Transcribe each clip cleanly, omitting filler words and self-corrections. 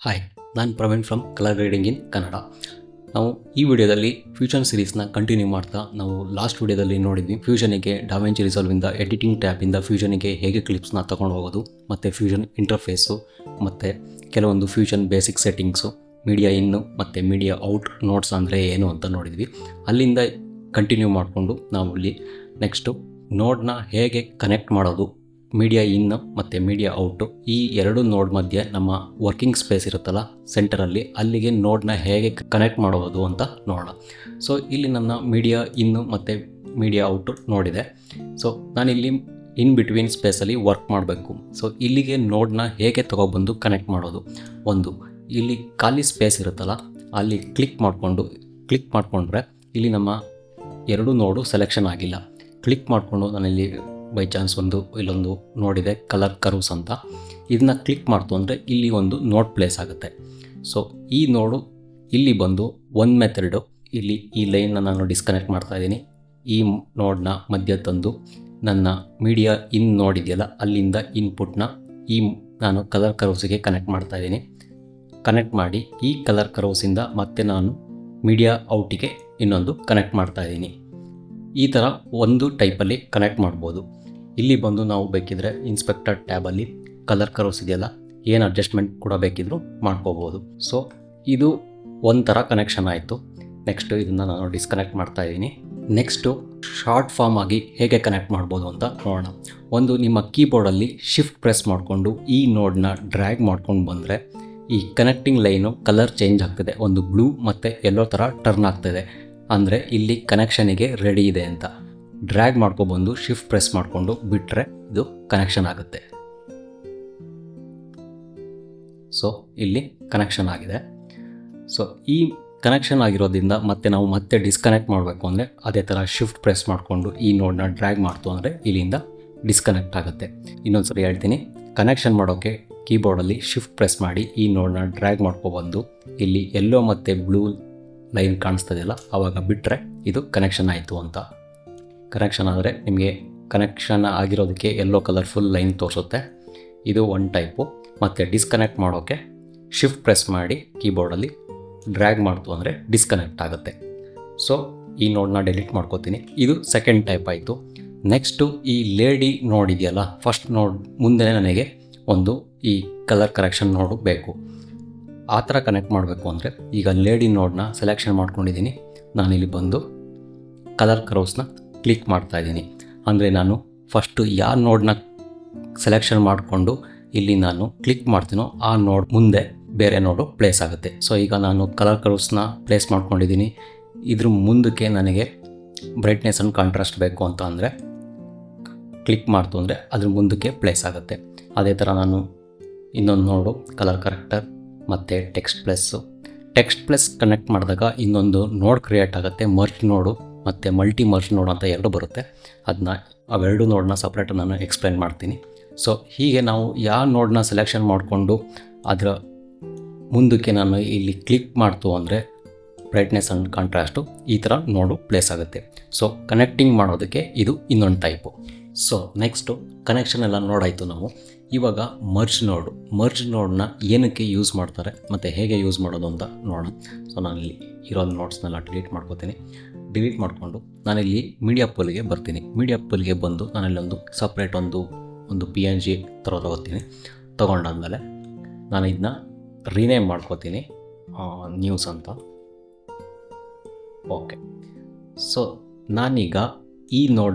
Hi, ನಾನು Praveen from colour grading ಇನ್ ಕನ್ನಡ. ನಾವು ಈ ವಿಡಿಯೋದಲ್ಲಿ ಫ್ಯೂಷನ್ ಸೀರೀಸ್ನ ಕಂಟಿನ್ಯೂ ಮಾಡ್ತಾ ನಾವು ಲಾಸ್ಟ್ ವಿಡಿಯೋದಲ್ಲಿ ನೋಡಿದ್ವಿ ಫ್ಯೂಷನಿಗೆ ಡಾವೆಂಚಿ ರಿಸಾಲ್ವಿಂದ ಎಡಿಟಿಂಗ್ ಟ್ಯಾಬಿಂದ ಫ್ಯೂಷನಿಗೆ ಹೇಗೆ ಕ್ಲಿಪ್ಸ್ನ ತೊಗೊಂಡು ಹೋಗೋದು, ಮತ್ತು ಫ್ಯೂಷನ್ ಇಂಟರ್ಫೇಸು, ಮತ್ತು ಕೆಲವೊಂದು ಫ್ಯೂಷನ್ ಬೇಸಿಕ್ ಸೆಟ್ಟಿಂಗ್ಸು, ಮೀಡಿಯಾ ಇನ್ನು ಮತ್ತು ಮೀಡಿಯಾ ಔಟ್ ನೋಟ್ಸ್ ಅಂದರೆ ಏನು ಅಂತ ನೋಡಿದ್ವಿ. ಅಲ್ಲಿಂದ ಕಂಟಿನ್ಯೂ ಮಾಡಿಕೊಂಡು ನಾವು ಇಲ್ಲಿ ನೆಕ್ಸ್ಟು ನೋಡ್ನ ಹೇಗೆ ಕನೆಕ್ಟ್ ಮಾಡೋದು, ಮೀಡಿಯಾ ಇನ್ನು ಮತ್ತು ಮೀಡಿಯಾ ಔಟು ಈ ಎರಡು ನೋಡ್ ಮಧ್ಯೆ ನಮ್ಮ ವರ್ಕಿಂಗ್ ಸ್ಪೇಸ್ ಇರುತ್ತಲ್ಲ ಸೆಂಟರಲ್ಲಿ, ಅಲ್ಲಿಗೆ ನೋಡ್ನ ಹೇಗೆ ಕನೆಕ್ಟ್ ಮಾಡೋದು ಅಂತ ನೋಡೋಣ. ಸೊ ಇಲ್ಲಿ ನನ್ನ ಮೀಡಿಯಾ ಇನ್ನು ಮತ್ತು ಮೀಡಿಯಾ ಔಟು ನೋಡಿದೆ. ಸೊ ನಾನಿಲ್ಲಿ ಇನ್ ಬಿಟ್ವೀನ್ ಸ್ಪೇಸಲ್ಲಿ ವರ್ಕ್ ಮಾಡಬೇಕು. ಸೊ ಇಲ್ಲಿಗೆ ನೋಡ್ನ ಹೇಗೆ ತೊಗೊಬಂದು ಕನೆಕ್ಟ್ ಮಾಡೋದು, ಒಂದು ಇಲ್ಲಿ ಖಾಲಿ ಸ್ಪೇಸ್ ಇರುತ್ತಲ್ಲ ಅಲ್ಲಿ ಕ್ಲಿಕ್ ಮಾಡಿಕೊಂಡ್ರೆ ಇಲ್ಲಿ ನಮ್ಮ ಎರಡು ನೋಡು ಸೆಲೆಕ್ಷನ್ ಆಗಿಲ್ಲ. ಕ್ಲಿಕ್ ಮಾಡಿಕೊಂಡು ನಾನಿಲ್ಲಿ ಬೈ ಚಾನ್ಸ್ ಇಲ್ಲೊಂದು ನೋಡಿದೆ ಕಲರ್ ಕರ್ವ್ಸ್ ಅಂತ, ಇದನ್ನ ಕ್ಲಿಕ್ ಮಾಡ್ತು ಅಂದರೆ ಇಲ್ಲಿ ಒಂದು ನೋಡ್ ಪ್ಲೇಸ್ ಆಗುತ್ತೆ. ಸೊ ಈ ನೋಡು ಇಲ್ಲಿ ಬಂದು ಒಂದು ಮೆಥಡು, ಇಲ್ಲಿ ಈ ಲೈನ್ನ ನಾನು ಡಿಸ್ಕನೆಕ್ಟ್ ಮಾಡ್ತಾಯಿದ್ದೀನಿ. ಈ ನೋಡ್ನ ಮಧ್ಯ ತಂದು ನನ್ನ ಮೀಡಿಯಾ ಇನ್ ನೋಡಿದೆಯಲ್ಲ ಅಲ್ಲಿಂದ ಇನ್ಪುಟ್ನ ನಾನು ಕಲರ್ ಕರ್ವ್ಸಿಗೆ ಕನೆಕ್ಟ್ ಮಾಡ್ತಾಯಿದ್ದೀನಿ. ಕನೆಕ್ಟ್ ಮಾಡಿ ಈ ಕಲರ್ ಕರ್ವ್ಸಿಂದ ಮತ್ತೆ ನಾನು ಮೀಡಿಯಾ ಔಟಿಗೆ ಇನ್ನೊಂದು ಕನೆಕ್ಟ್ ಮಾಡ್ತಾಯಿದ್ದೀನಿ. ಈ ಥರ ಒಂದು ಟೈಪಲ್ಲಿ ಕನೆಕ್ಟ್ ಮಾಡ್ಬೋದು. ಇಲ್ಲಿ ಬಂದು ನಾವು ಬೇಕಿದ್ರೆ ಇನ್ಸ್ಪೆಕ್ಟರ್ ಟ್ಯಾಬಲ್ಲಿ ಕಲರ್ ಕರ್ವ್ಸ್ ಇದೆಯಲ್ಲ, ಏನು ಅಡ್ಜಸ್ಟ್ಮೆಂಟ್ ಕೂಡ ಬೇಕಿದ್ರೂ ಮಾಡ್ಕೋಬೋದು. ಸೊ ಇದು ಒಂಥರ ಕನೆಕ್ಷನ್ ಆಯಿತು. ನೆಕ್ಸ್ಟು ಇದನ್ನು ನಾನು ಡಿಸ್ಕನೆಕ್ಟ್ ಮಾಡ್ತಾಯಿದ್ದೀನಿ. ನೆಕ್ಸ್ಟು ಶಾರ್ಟ್ ಫಾರ್ಮ್ ಆಗಿ ಹೇಗೆ ಕನೆಕ್ಟ್ ಮಾಡ್ಬೋದು ಅಂತ ನೋಡೋಣ. ಒಂದು ನಿಮ್ಮ ಕೀಬೋರ್ಡಲ್ಲಿ ಶಿಫ್ಟ್ ಪ್ರೆಸ್ ಮಾಡಿಕೊಂಡು ಈ ನೋಡ್ನ ಡ್ರ್ಯಾಗ್ ಮಾಡ್ಕೊಂಡು ಬಂದರೆ ಈ ಕನೆಕ್ಟಿಂಗ್ ಲೈನು ಕಲರ್ ಚೇಂಜ್ ಆಗ್ತದೆ, ಒಂದು ಬ್ಲೂ ಮತ್ತು ಯೆಲ್ಲೋ ಥರ ಟರ್ನ್ ಆಗ್ತದೆ. ಅಂದರೆ ಇಲ್ಲಿ ಕನೆಕ್ಷನಿಗೆ ರೆಡಿ ಇದೆ ಅಂತ. ಡ್ರ್ಯಾಗ್ ಮಾಡ್ಕೊಬಂದು ಶಿಫ್ಟ್ ಪ್ರೆಸ್ ಮಾಡಿಕೊಂಡು ಬಿಟ್ಟರೆ ಇದು ಕನೆಕ್ಷನ್ ಆಗುತ್ತೆ. ಸೊ ಇಲ್ಲಿ ಕನೆಕ್ಷನ್ ಆಗಿದೆ. ಸೊ ಈ ಕನೆಕ್ಷನ್ ಆಗಿರೋದ್ರಿಂದ ನಾವು ಮತ್ತೆ ಡಿಸ್ಕನೆಕ್ಟ್ ಮಾಡಬೇಕು ಅಂದರೆ ಅದೇ ಥರ ಶಿಫ್ಟ್ ಪ್ರೆಸ್ ಮಾಡಿಕೊಂಡು ಈ ನೋಡ್ನ ಡ್ರ್ಯಾಗ್ ಮಾಡ್ತು ಅಂದರೆ ಇಲ್ಲಿಂದ ಡಿಸ್ಕನೆಕ್ಟ್ ಆಗುತ್ತೆ. ಇನ್ನೊಂದು ಸರಿ ಹೇಳ್ತೀನಿ, ಕನೆಕ್ಷನ್ ಮಾಡೋಕ್ಕೆ ಕೀಬೋರ್ಡಲ್ಲಿ ಶಿಫ್ಟ್ ಪ್ರೆಸ್ ಮಾಡಿ ಈ ನೋಡ್ನ ಡ್ರ್ಯಾಗ್ ಮಾಡ್ಕೊಬಂದು ಇಲ್ಲಿ ಯೆಲ್ಲೋ ಮತ್ತು ಬ್ಲೂ ಲೈನ್ ಕಾಣಿಸ್ತದೆಯಲ್ಲ ಆವಾಗ ಬಿಟ್ಟರೆ ಇದು ಕನೆಕ್ಷನ್ ಆಯಿತು ಅಂತ. ಕನೆಕ್ಷನ್ ಆದರೆ ನಿಮಗೆ ಕನೆಕ್ಷನ್ ಆಗಿರೋದಕ್ಕೆ ಯೆಲ್ಲೋ ಕಲರ್ ಫುಲ್ ಲೈನ್ ತೋರಿಸುತ್ತೆ. ಇದು ಒನ್ ಟೈಪು. ಮತ್ತು ಡಿಸ್ಕನೆಕ್ಟ್ ಮಾಡೋಕ್ಕೆ ಶಿಫ್ಟ್ ಪ್ರೆಸ್ ಮಾಡಿ ಕೀಬೋರ್ಡಲ್ಲಿ ಡ್ರ್ಯಾಗ್ ಮಾಡ್ತು ಅಂದರೆ ಡಿಸ್ಕನೆಕ್ಟ್ ಆಗುತ್ತೆ. ಸೊ ಈ ನೋಡ್ನ ಡಿಲೀಟ್ ಮಾಡ್ಕೋತೀನಿ. ಇದು ಸೆಕೆಂಡ್ ಟೈಪ್ ಆಯಿತು. ನೆಕ್ಸ್ಟು ಈ ಲೇಡಿ ನೋಡ್ ಇದೆಯಲ್ಲ, ಫಸ್ಟ್ ನೋಡ್ ಮುಂದೆ ನನಗೆ ಒಂದು ಈ ಕಲರ್ ಕರೆಕ್ಷನ್ ನೋಡು ಬೇಕು. ಆ ಥರ ಕನೆಕ್ಟ್ ಮಾಡಬೇಕು ಅಂದರೆ ಈಗ ಲೇಡಿ ನೋಡ್ನ ಸೆಲೆಕ್ಷನ್ ಮಾಡ್ಕೊಂಡಿದ್ದೀನಿ. ನಾನಿಲ್ಲಿ ಬಂದು ಕಲರ್ ಕರ್ವ್ಸ್ನ ಕ್ಲಿಕ್ ಮಾಡ್ತಾಯಿದ್ದೀನಿ. ಅಂದರೆ ನಾನು ಫಸ್ಟು ಯಾವ ನೋಡ್ನ ಸೆಲೆಕ್ಷನ್ ಮಾಡಿಕೊಂಡು ಇಲ್ಲಿ ನಾನು ಕ್ಲಿಕ್ ಮಾಡ್ತೀನೋ ಆ ನೋಡ್ ಮುಂದೆ ಬೇರೆ ನೋಡು ಪ್ಲೇಸ್ ಆಗುತ್ತೆ. ಸೊ ಈಗ ನಾನು ಕಲರ್ ಕರ್ವ್ಸ್ನ ಪ್ಲೇಸ್ ಮಾಡ್ಕೊಂಡಿದ್ದೀನಿ. ಇದ್ರ ಮುಂದಕ್ಕೆ ನನಗೆ ಬ್ರೈಟ್ನೆಸ್ ಆ್ಯಂಡ್ ಕಾಂಟ್ರಾಸ್ಟ್ ಬೇಕು ಅಂತ ಅಂದರೆ ಕ್ಲಿಕ್ ಮಾಡ್ತು ಅಂದರೆ ಅದ್ರ ಮುಂದಕ್ಕೆ ಪ್ಲೇಸ್ ಆಗುತ್ತೆ. ಅದೇ ಥರ ನಾನು ಇನ್ನೊಂದು ನೋಡು ಕಲರ್ ಕರೆಕ್ಟರ್ ಮತ್ತು ಟೆಕ್ಸ್ಟ್ ಪ್ಲಸ್ ಕನೆಕ್ಟ್ ಮಾಡಿದಾಗ ಇನ್ನೊಂದು ನೋಡ್ ಕ್ರಿಯೇಟ್ ಆಗುತ್ತೆ. ಮರ್ಜ್ ನೋಡು ಮತ್ತು ಮಲ್ಟಿ ಮರ್ಜ್ ನೋಡ್ ಅಂತ ಎರಡು ಬರುತ್ತೆ. ಅವೆರಡು ನೋಡನ್ನ ಸಪ್ರೇಟ್ ನಾನು ಎಕ್ಸ್ಪ್ಲೈನ್ ಮಾಡ್ತೀನಿ. ಸೊ ಹೀಗೆ ನಾವು ಯಾವ ನೋಡನ್ನ ಸೆಲೆಕ್ಷನ್ ಮಾಡಿಕೊಂಡು ಅದರ ಮುಂದಕ್ಕೆ ನಾನು ಇಲ್ಲಿ ಕ್ಲಿಕ್ ಮಾಡ್ತು ಅಂದರೆ ಬ್ರೈಟ್ನೆಸ್ ಆ್ಯಂಡ್ ಕಾಂಟ್ರಾಸ್ಟು ಈ ಥರ ನೋಡು ಪ್ಲೇಸ್ ಆಗುತ್ತೆ. ಸೊ ಕನೆಕ್ಟಿಂಗ್ ಮಾಡೋದಕ್ಕೆ ಇದು ಇನ್ನೊಂದು ಟೈಪು. ಸೊ ನೆಕ್ಸ್ಟು ಕನೆಕ್ಷನ್ ಎಲ್ಲ ನೋಡಾಯಿತು ನಾವು. ಇವಾಗ ಮರ್ಜ್ ನೋಡನ್ನ ಏನಕ್ಕೆ ಯೂಸ್ ಮಾಡ್ತಾರೆ ಮತ್ತು ಹೇಗೆ ಯೂಸ್ ಮಾಡೋದು ಅಂತ ನೋಡೋಣ. ಸೊ ನಾನಿಲ್ಲಿ ಇರೋ ನೋಟ್ಸ್ನೆಲ್ಲ ಡಿಲೀಟ್ ಮಾಡ್ಕೋತೀನಿ. ಡಿಲೀಟ್ ಮಾಡಿಕೊಂಡು ನಾನಿಲ್ಲಿ ಮೀಡಿಯಾ ಪೂಲ್ಗೆ ಬರ್ತೀನಿ. ಮೀಡಿಯಾ ಪೂಲ್ಗೆ ಬಂದು ನಾನಿಲ್ಲಿ ಸಪ್ರೇಟ್ ಒಂದು PNG ತಗೋತೀನಿ. ತೊಗೊಂಡಾದ್ಮೇಲೆ ನಾನು ಇದನ್ನ ರೀನೇಮ್ ಮಾಡ್ಕೋತೀನಿ ನ್ಯೂಸ್ ಅಂತ. ಓಕೆ. ಸೊ ನಾನೀಗ ಈ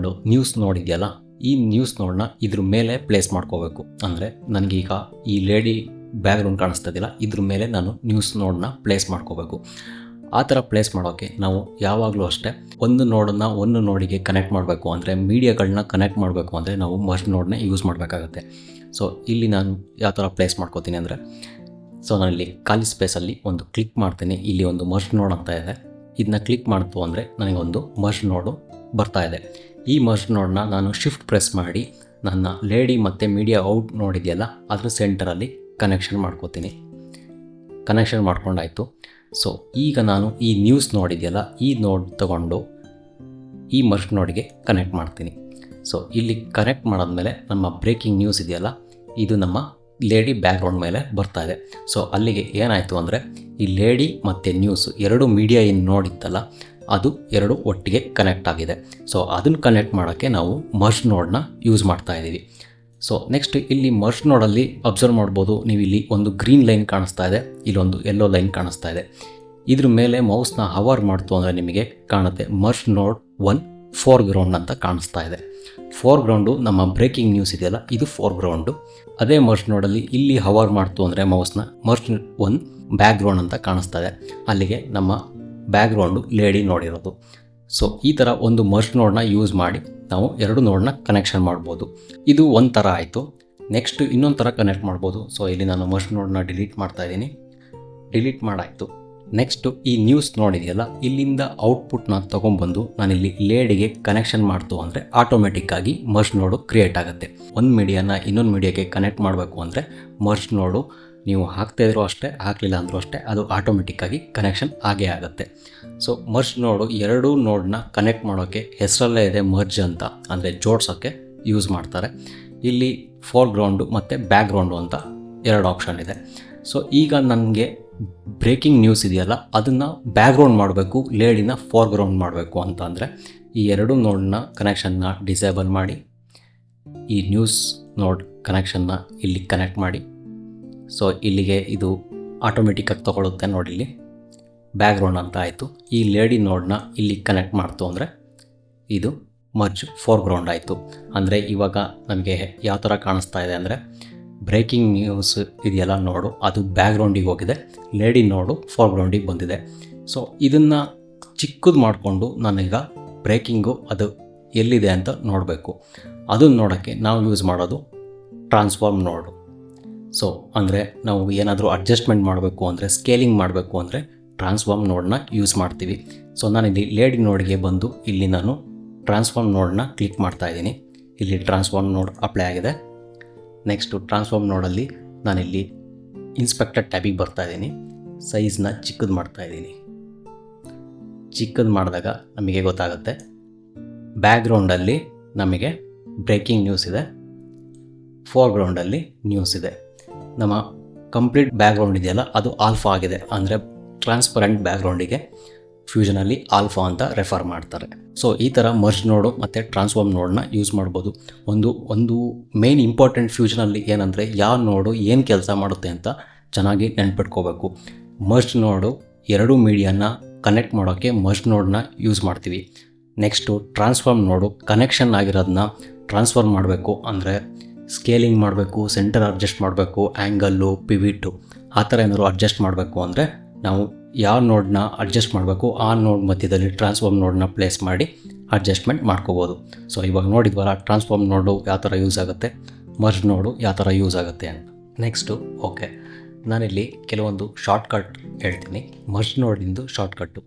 ನ್ಯೂಸ್ ನೋಡಿದೆಯಲ್ಲ, ಈ ನ್ಯೂಸ್ ನೋಡನ್ನ ಇದ್ರ ಮೇಲೆ ಪ್ಲೇಸ್ ಮಾಡ್ಕೋಬೇಕು. ಅಂದರೆ ನನಗೀಗ ಈ ಲೇಡಿ ಬ್ಯಾಕ್ಗ್ರೌಂಡ್ ಕಾಣಿಸ್ತದಿಲ್ಲ, ಇದ್ರ ಮೇಲೆ ನಾನು ನ್ಯೂಸ್ ನೋಡನ್ನ ಪ್ಲೇಸ್ ಮಾಡ್ಕೋಬೇಕು. ಆ ಥರ ಪ್ಲೇಸ್ ಮಾಡೋಕ್ಕೆ ನಾವು ಯಾವಾಗಲೂ ಅಷ್ಟೇ ಒಂದು ನೋಡಿಗೆ ಕನೆಕ್ಟ್ ಮಾಡಬೇಕು ಅಂದರೆ, ಮೀಡಿಯಾಗಳನ್ನ ಕನೆಕ್ಟ್ ಮಾಡಬೇಕು ಅಂದರೆ ನಾವು ಮರ್ಜ್ ನೋಡನ್ನ ಯೂಸ್ ಮಾಡಬೇಕಾಗತ್ತೆ. ಸೊ ಇಲ್ಲಿ ನಾನು ಯಾವ ಥರ ಪ್ಲೇಸ್ ಮಾಡ್ಕೋತೀನಿ ಅಂದರೆ, ಸೊ ನಾನಿಲ್ಲಿ ಖಾಲಿ ಸ್ಪೇಸಲ್ಲಿ ಒಂದು ಕ್ಲಿಕ್ ಮಾಡ್ತೀನಿ. ಇಲ್ಲಿ ಒಂದು ಮರ್ಜ್ ನೋಡ್ ಅಂತ ಇದೆ. ಇದನ್ನ ಕ್ಲಿಕ್ ಮಾಡ್ತು ಅಂದರೆ ನನಗೊಂದು ಮರ್ಜ್ ನೋಡು ಬರ್ತಾ ಇದೆ. ಈ ಮರ್ಜ್ ನೋಡನ್ನ ನಾನು ಶಿಫ್ಟ್ ಪ್ರೆಸ್ ಮಾಡಿ ನನ್ನ ಲೇಡಿ ಮತ್ತು ಮೀಡಿಯಾ ಔಟ್ ನೋಡಿದೆಯಲ್ಲ ಅದ್ರ ಸೆಂಟರಲ್ಲಿ ಕನೆಕ್ಷನ್ ಮಾಡ್ಕೋತೀನಿ. ಕನೆಕ್ಷನ್ ಮಾಡ್ಕೊಂಡಾಯಿತು. ಸೊ ಈಗ ನಾನು ಈ ನ್ಯೂಸ್ ನೋಡಿದೆಯಲ್ಲ ಈ ನೋಡ್ ತಗೊಂಡು ಈ ಮರ್ಜ್ ನೋಡಿಗೆ ಕನೆಕ್ಟ್ ಮಾಡ್ತೀನಿ. ಸೊ ಇಲ್ಲಿ ಕನೆಕ್ಟ್ ಮಾಡಾದ್ಮೇಲೆ ನಮ್ಮ ಬ್ರೇಕಿಂಗ್ ನ್ಯೂಸ್ ಇದೆಯಲ್ಲ ಇದು ನಮ್ಮ ಲೇಡಿ ಬ್ಯಾಕ್ಗ್ರೌಂಡ್ ಮೇಲೆ ಬರ್ತಾ ಇದೆ. ಸೊ ಅಲ್ಲಿಗೆ ಏನಾಯಿತು ಅಂದರೆ ಈ ಲೇಡಿ ಮತ್ತು ನ್ಯೂಸ್ ಎರಡು ಮೀಡಿಯಾ ಏನು ನೋಡಿತ್ತಲ್ಲ ಅದು ಎರಡು ಒಟ್ಟಿಗೆ ಕನೆಕ್ಟ್ ಆಗಿದೆ. ಸೊ ಅದನ್ನು ಕನೆಕ್ಟ್ ಮಾಡೋಕ್ಕೆ ನಾವು ಮರ್ಜ್ ನೋಡ್ನ ಯೂಸ್ ಮಾಡ್ತಾ ಇದ್ದೀವಿ. ಸೊ ನೆಕ್ಸ್ಟ್ ಇಲ್ಲಿ ಮರ್ಜ್ ನೋಡಲ್ಲಿ ಅಬ್ಸರ್ವ್ ಮಾಡ್ಬೋದು, ನೀವು ಇಲ್ಲಿ ಒಂದು ಗ್ರೀನ್ ಲೈನ್ ಕಾಣಿಸ್ತಾ ಇದೆ, ಇಲ್ಲೊಂದು ಯೆಲ್ಲೋ ಲೈನ್ ಕಾಣಿಸ್ತಾ ಇದೆ. ಇದ್ರ ಮೇಲೆ ಮೌಸ್ನ ಹವರ್ ಮಾಡ್ತು ಅಂದರೆ ನಿಮಗೆ ಕಾಣುತ್ತೆ ಮರ್ಜ್ ನೋಡ್ 1 ಫೋರ್ಗ್ರೌಂಡ್ ಅಂತ ಕಾಣಿಸ್ತಾ ಇದೆ. ಫೋರ್ಗ್ರೌಂಡು ನಮ್ಮ ಬ್ರೇಕಿಂಗ್ ನ್ಯೂಸ್ ಇದೆಯಲ್ಲ ಇದು ಫೋರ್ಗ್ರೌಂಡು. ಅದೇ ಮರ್ಜ್ ನೋಡಲ್ಲಿ ಇಲ್ಲಿ ಹವರ್ ಮಾಡ್ತು ಅಂದರೆ ಮೌಸ್ನ ಮರ್ಜ್ 1 ಬ್ಯಾಕ್ಗ್ರೌಂಡ್ ಅಂತ ಕಾಣಿಸ್ತಾ ಇದೆ. ಅಲ್ಲಿಗೆ ನಮ್ಮ ಬ್ಯಾಕ್ಗ್ರೌಂಡು ಲೇಡಿ ನೋಡಿರೋದು. ಸೊ ಈ ಥರ ಒಂದು ಮರ್ಜ್ ನೋಡ್ನ ಯೂಸ್ ಮಾಡಿ ನಾವು ಎರಡು ನೋಡ್ನ ಕನೆಕ್ಷನ್ ಮಾಡ್ಬೋದು. ಇದು ಒಂದು ಥರ ಆಯಿತು. ನೆಕ್ಸ್ಟ್ ಇನ್ನೊಂದು ಥರ ಕನೆಕ್ಟ್ ಮಾಡ್ಬೋದು. ಸೊ ಇಲ್ಲಿ ನಾನು ಮರ್ಜ್ ನೋಡ್ನ ಡಿಲೀಟ್ ಮಾಡ್ತಾ ಇದ್ದೀನಿ. ಡಿಲೀಟ್ ಮಾಡಾಯಿತು. ನೆಕ್ಸ್ಟು ಈ ನ್ಯೂಸ್ ನೋಡಿದೆಯಲ್ಲ ಇಲ್ಲಿಂದ ಔಟ್ಪುಟ್ನ ತೊಗೊಂಬಂದು ನಾನಿಲ್ಲಿ ಲೇಡಿಗೆ ಕನೆಕ್ಷನ್ ಮಾಡ್ತು ಅಂದರೆ ಆಟೋಮೆಟಿಕ್ಕಾಗಿ ಮರ್ಜ್ ನೋಡು ಕ್ರಿಯೇಟ್ ಆಗುತ್ತೆ. ಒಂದು ಮೀಡಿಯಾನ ಇನ್ನೊಂದು ಮೀಡಿಯಾಗೆ ಕನೆಕ್ಟ್ ಮಾಡಬೇಕು ಅಂದರೆ ಮರ್ಜ್ ನೋಡು ನೀವು ಹಾಕ್ತಾ ಇದ್ರೂ ಅಷ್ಟೇ, ಹಾಕಲಿಲ್ಲ ಅಂದರೂ ಅಷ್ಟೇ, ಅದು ಆಟೋಮೆಟಿಕ್ಕಾಗಿ ಕನೆಕ್ಷನ್ ಆಗೇ ಆಗುತ್ತೆ. ಸೊ ಮರ್ಜ್ ನೋಡು ಎರಡೂ ನೋಡನ್ನ ಕನೆಕ್ಟ್ ಮಾಡೋಕ್ಕೆ ಹೆಸರಲ್ಲೇ ಇದೆ ಮರ್ಜ್ ಅಂತ, ಅಂದರೆ ಜೋಡ್ಸೋಕ್ಕೆ ಯೂಸ್ ಮಾಡ್ತಾರೆ. ಇಲ್ಲಿ ಫೋರ್ಗ್ರೌಂಡು ಮತ್ತು ಬ್ಯಾಕ್ಗ್ರೌಂಡು ಅಂತ ಎರಡು ಆಪ್ಷನ್ ಇದೆ. ಸೊ ಈಗ ನನಗೆ ಬ್ರೇಕಿಂಗ್ ನ್ಯೂಸ್ ಇದೆಯಲ್ಲ ಅದನ್ನು ಬ್ಯಾಕ್ಗ್ರೌಂಡ್ ಮಾಡಬೇಕು, ಲೇಡಿನ ಫೋರ್ಗ್ರೌಂಡ್ ಮಾಡಬೇಕು ಅಂತ ಅಂದರೆ ಈ ಎರಡು ನೋಡ್ನ ಕನೆಕ್ಷನ್ನ ಡಿಸೇಬಲ್ ಮಾಡಿ ಈ ನ್ಯೂಸ್ ನೋಡ್ ಕನೆಕ್ಷನ್ನ ಇಲ್ಲಿ ಕನೆಕ್ಟ್ ಮಾಡಿ. ಸೊ ಇಲ್ಲಿಗೆ ಇದು ಆಟೋಮೆಟಿಕ್ಕಾಗಿ ತೊಗೊಳುತ್ತೆ ನೋಡಿ, ಇಲ್ಲಿ ಬ್ಯಾಕ್ಗ್ರೌಂಡ್ ಅಂತ ಆಯಿತು. ಈ ಲೇಡಿ ನೋಡ್ನ ಇಲ್ಲಿ ಕನೆಕ್ಟ್ ಮಾಡ್ತು ಅಂದರೆ ಇದು ಮರ್ಜ್ ಫೋರ್ಗ್ರೌಂಡ್ ಆಯಿತು. ಅಂದರೆ ಇವಾಗ ನಮಗೆ ಯಾವ ಥರ ಕಾಣಿಸ್ತಾ ಇದೆ ಅಂದರೆ ಬ್ರೇಕಿಂಗ್ ನ್ಯೂಸ್ ಇದೆಯಲ್ಲ ನೋಡು ಅದು ಬ್ಯಾಕ್ಗ್ರೌಂಡಿಗೆ ಹೋಗಿದೆ, ಲೇಡಿ ನೋಡು ಫೋರ್ಗ್ರೌಂಡಿಗೆ ಬಂದಿದೆ. ಸೊ ಇದನ್ನು ಚಿಕ್ಕದು ಮಾಡಿಕೊಂಡು ನಾನೀಗ ಬ್ರೇಕಿಂಗು ಅದು ಎಲ್ಲಿದೆ ಅಂತ ನೋಡಬೇಕು. ಅದನ್ನು ನೋಡೋಕ್ಕೆ ನಾವು ಯೂಸ್ ಮಾಡೋದು ಟ್ರಾನ್ಸ್ಫಾರ್ಮ್ ನೋಡು. ಸೊ ಅಂದರೆ ನಾವು ಏನಾದರೂ ಅಡ್ಜಸ್ಟ್ಮೆಂಟ್ ಮಾಡಬೇಕು ಅಂದರೆ, ಸ್ಕೇಲಿಂಗ್ ಮಾಡಬೇಕು ಅಂದರೆ ಟ್ರಾನ್ಸ್ಫಾರ್ಮ್ ನೋಡನ್ನ ಯೂಸ್ ಮಾಡ್ತೀವಿ. ಸೊ ನಾನಿಲ್ಲಿ ಲೇಡಿ ನೋಡಿಗೆ ಬಂದು ಇಲ್ಲಿ ನಾನು ಟ್ರಾನ್ಸ್ಫಾರ್ಮ್ ನೋಡನ್ನ ಕ್ಲಿಕ್ ಮಾಡ್ತಾಯಿದ್ದೀನಿ. ಇಲ್ಲಿ ಟ್ರಾನ್ಸ್ಫಾರ್ಮ್ ನೋಡ್ ಅಪ್ಲೈ ಆಗಿದೆ. ನೆಕ್ಸ್ಟು ಟ್ರಾನ್ಸ್ಫಾರ್ಮ್ ನೋಡಲ್ಲಿ ನಾನಿಲ್ಲಿ ಇನ್ಸ್ಪೆಕ್ಟರ್ ಟ್ಯಾಬಿಗೆ ಬರ್ತಾಯಿದ್ದೀನಿ. ಸೈಜ್ನ ಚಿಕ್ಕದು ಮಾಡ್ತಾಯಿದ್ದೀನಿ. ಚಿಕ್ಕದು ಮಾಡಿದಾಗ ನಮಗೆ ಗೊತ್ತಾಗುತ್ತೆ ಬ್ಯಾಕ್ಗ್ರೌಂಡಲ್ಲಿ ನಮಗೆ ಬ್ರೇಕಿಂಗ್ ನ್ಯೂಸ್ ಇದೆ, ಫೋರ್ಗ್ರೌಂಡಲ್ಲಿ ನ್ಯೂಸ್ ಇದೆ. ನಮ್ಮ ಕಂಪ್ಲೀಟ್ ಬ್ಯಾಕ್ಗ್ರೌಂಡ್ ಇದೆಯಲ್ಲ ಅದು ಆಲ್ಫಾ ಆಗಿದೆ, ಅಂದರೆ ಟ್ರಾನ್ಸ್ಪರೆಂಟ್ ಬ್ಯಾಕ್ಗ್ರೌಂಡಿಗೆ ಫ್ಯೂಷನಲ್ಲಿ ಆಲ್ಫಾ ಅಂತ ರೆಫರ್ ಮಾಡ್ತಾರೆ. ಸೊ ಈ ಥರ ಮರ್ಜ್ ನೋಡು ಮತ್ತು ಟ್ರಾನ್ಸ್ಫಾರ್ಮ್ ನೋಡನ್ನ ಯೂಸ್ ಮಾಡ್ಬೋದು. ಒಂದು ಮೇನ್ ಇಂಪಾರ್ಟೆಂಟ್ ಫ್ಯೂಷನಲ್ಲಿ ಏನಂದರೆ ಯಾವ ನೋಡು ಏನು ಕೆಲಸ ಮಾಡುತ್ತೆ ಅಂತ ಚೆನ್ನಾಗಿ ನೆನ್ಪಿಟ್ಕೋಬೇಕು. ಮರ್ಜ್ ನೋಡು ಎರಡು ಮೀಡಿಯಾನ ಕನೆಕ್ಟ್ ಮಾಡೋಕ್ಕೆ ಮರ್ಜ್ ನೋಡನ್ನ ಯೂಸ್ ಮಾಡ್ತೀವಿ. ನೆಕ್ಸ್ಟು ಟ್ರಾನ್ಸ್ಫಾರ್ಮ್ ನೋಡು ಕನೆಕ್ಷನ್ ಆಗಿರೋದನ್ನ ಟ್ರಾನ್ಸ್ಫರ್ ಮಾಡಬೇಕು ಅಂದರೆ ಸ್ಕೇಲಿಂಗ್ ಮಾಡಬೇಕು, ಸೆಂಟರ್ ಅಡ್ಜಸ್ಟ್ ಮಾಡಬೇಕು, ಆ್ಯಂಗಲ್ಲು, ಪಿವಿಟು ಆ ಥರ ಏನಾದ್ರು ಅಡ್ಜಸ್ಟ್ ಮಾಡಬೇಕು ಅಂದರೆ ನಾವು ಯಾವ ನೋಡನ್ನ ಅಡ್ಜಸ್ಟ್ ಮಾಡಬೇಕು ಆ ನೋಡ್ ಮಧ್ಯದಲ್ಲಿ ಟ್ರಾನ್ಸ್ಫಾರ್ಮ್ ನೋಡನ್ನ ಪ್ಲೇಸ್ ಮಾಡಿ ಅಡ್ಜಸ್ಟ್ಮೆಂಟ್ ಮಾಡ್ಕೋಬೋದು. ಸೊ ಇವಾಗ ನೋಡಿದ್ವಲ್ಲ ಟ್ರಾನ್ಸ್ಫಾರ್ಮ್ ನೋಡು ಯಾವ ಥರ ಯೂಸ್ ಆಗುತ್ತೆ, ಮರ್ಜ್ ನೋಡು ಯಾವ ಥರ ಯೂಸ್ ಆಗುತ್ತೆ ಅಂತ. ನೆಕ್ಸ್ಟು ಓಕೆ, ನಾನಿಲ್ಲಿ ಕೆಲವೊಂದು ಶಾರ್ಟ್ಕಟ್ ಹೇಳ್ತೀನಿ. Merge ನೋಡಿಂದು shortcut.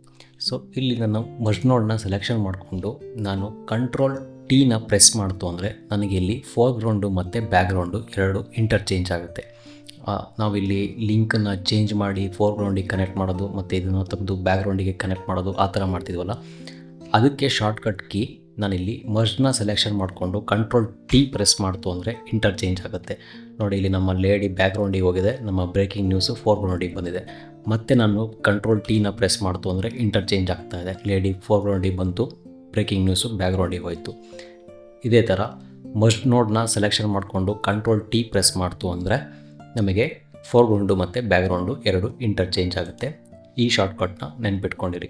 ಸೊ ಇಲ್ಲಿ ನಾನು ಮರ್ಜ್ ನೋಡನ್ನ ಸೆಲೆಕ್ಷನ್ ಮಾಡಿಕೊಂಡು ನಾನು ಕಂಟ್ರೋಲ್ ಟಿನ ಪ್ರೆಸ್ ಮಾಡ್ತು ಅಂದರೆ ನನಗೆ ಇಲ್ಲಿ ಫೋರ್ಗ್ರೌಂಡು ಮತ್ತು ಬ್ಯಾಕ್ಗ್ರೌಂಡು ಎರಡು ಇಂಟರ್ಚೇಂಜ್ ಆಗುತ್ತೆ. ನಾವಿಲ್ಲಿ ಲಿಂಕನ್ನು ಚೇಂಜ್ ಮಾಡಿ ಫೋರ್ಗ್ರೌಂಡಿಗೆ ಕನೆಕ್ಟ್ ಮಾಡೋದು ಮತ್ತು ಇದನ್ನು ತೆಗೆದು ಬ್ಯಾಕ್ಗ್ರೌಂಡಿಗೆ ಕನೆಕ್ಟ್ ಮಾಡೋದು ಆ ಥರ ಮಾಡ್ತಿದ್ವಲ್ಲ, ಅದಕ್ಕೆ ಶಾರ್ಟ್ಕಟ್ ಕೀ ನಾನಿಲ್ಲಿ ಮರ್ಜ್ನ ಸೆಲೆಕ್ಷನ್ ಮಾಡಿಕೊಂಡು ಕಂಟ್ರೋಲ್ ಟಿ ಪ್ರೆಸ್ ಮಾಡ್ತು ಅಂದರೆ ಇಂಟರ್ಚೇಂಜ್ ಆಗುತ್ತೆ. ನೋಡಿ ಇಲ್ಲಿ ನಮ್ಮ ಲೇಡಿ ಬ್ಯಾಕ್ಗ್ರೌಂಡಿಗೆ ಹೋಗಿದೆ, ನಮ್ಮ ಬ್ರೇಕಿಂಗ್ ನ್ಯೂಸು ಫೋರ್ಗ್ರೌಂಡಿಗೆ ಬಂದಿದೆ. ಮತ್ತು ನಾನು ಕಂಟ್ರೋಲ್ ಟಿನ ಪ್ರೆಸ್ ಮಾಡ್ತು ಅಂದರೆ ಇಂಟರ್ಚೇಂಜ್ ಆಗ್ತಾಯಿದೆ. ಲೇಡಿ ಫೋರ್ಗ್ರೌಂಡಿಗೆ ಬಂತು, ಬ್ರೇಕಿಂಗ್ ನ್ಯೂಸು ಬ್ಯಾಕ್ಗ್ರೌಂಡಿಗೆ ಹೋಯಿತು. ಇದೇ ಥರ ಮರ್ಜ್ ನೋಡನ್ನ ಸೆಲೆಕ್ಷನ್ ಮಾಡಿಕೊಂಡು ಕಂಟ್ರೋಲ್ ಟಿ ಪ್ರೆಸ್ ಮಾಡ್ತು ಅಂದರೆ ನಮಗೆ ಫೋರ್ಗ್ರೌಂಡು ಮತ್ತು ಬ್ಯಾಕ್ಗ್ರೌಂಡು ಎರಡು ಇಂಟರ್ಚೇಂಜ್ ಆಗುತ್ತೆ. ಈ ಶಾರ್ಟ್ಕಟ್ನ ನೆನ್ಪಿಟ್ಕೊಂಡಿರಿ.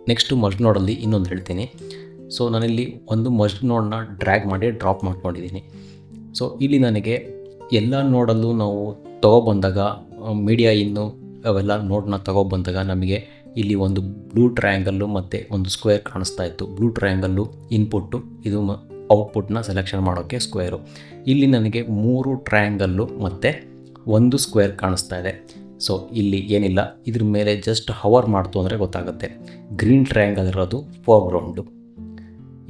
ನೆಕ್ಸ್ಟು ಮರ್ಜ್ ನೋಡಲ್ಲಿ ಇನ್ನೊಂದು ಹೇಳ್ತೀನಿ. ಸೊ ನಾನಿಲ್ಲಿ ಒಂದು ಮರ್ಜ್ ನೋಡನ್ನ ಡ್ರ್ಯಾಗ್ ಮಾಡಿ ಡ್ರಾಪ್ ಮಾಡ್ಕೊಂಡಿದ್ದೀನಿ. ಸೊ ಇಲ್ಲಿ ನನಗೆ ಎಲ್ಲ ನೋಡಲ್ಲೂ ನಾವು ತೊಗೊಬಂದಾಗ ಮೀಡಿಯಾ ಇನ್ನು ಅವೆಲ್ಲ ನೋಡನ್ನ ತೊಗೊಬಂದಾಗ ನಮಗೆ ಇಲ್ಲಿ ಒಂದು ಬ್ಲೂ ಟ್ರಯಾಂಗಲ್ಲು ಮತ್ತು ಒಂದು ಸ್ಕ್ವೇರ್ ಕಾಣಿಸ್ತಾ ಇತ್ತು. ಬ್ಲೂ ಟ್ರಯಾಂಗಲ್ಲು ಇನ್ಪುಟ್ಟು, ಇದು ಔಟ್ಪುಟ್ನ ಸೆಲೆಕ್ಷನ್ ಮಾಡೋಕ್ಕೆ ಸ್ಕ್ವೇರು. ಇಲ್ಲಿ ನನಗೆ 3 ಟ್ರಯಾಂಗಲ್ಲು ಮತ್ತು ಒಂದು ಸ್ಕ್ವೇರ್ ಕಾಣಿಸ್ತಾ ಇದೆ. ಸೊ ಇಲ್ಲಿ ಏನಿಲ್ಲ, ಇದ್ರ ಮೇಲೆ ಜಸ್ಟ್ ಹವರ್ ಮಾಡ್ತು ಅಂದರೆ ಗೊತ್ತಾಗುತ್ತೆ. ಗ್ರೀನ್ ಟ್ರಯಾಂಗಲ್ ಇರೋದು ಫೋರ್ಗ್ರೌಂಡು,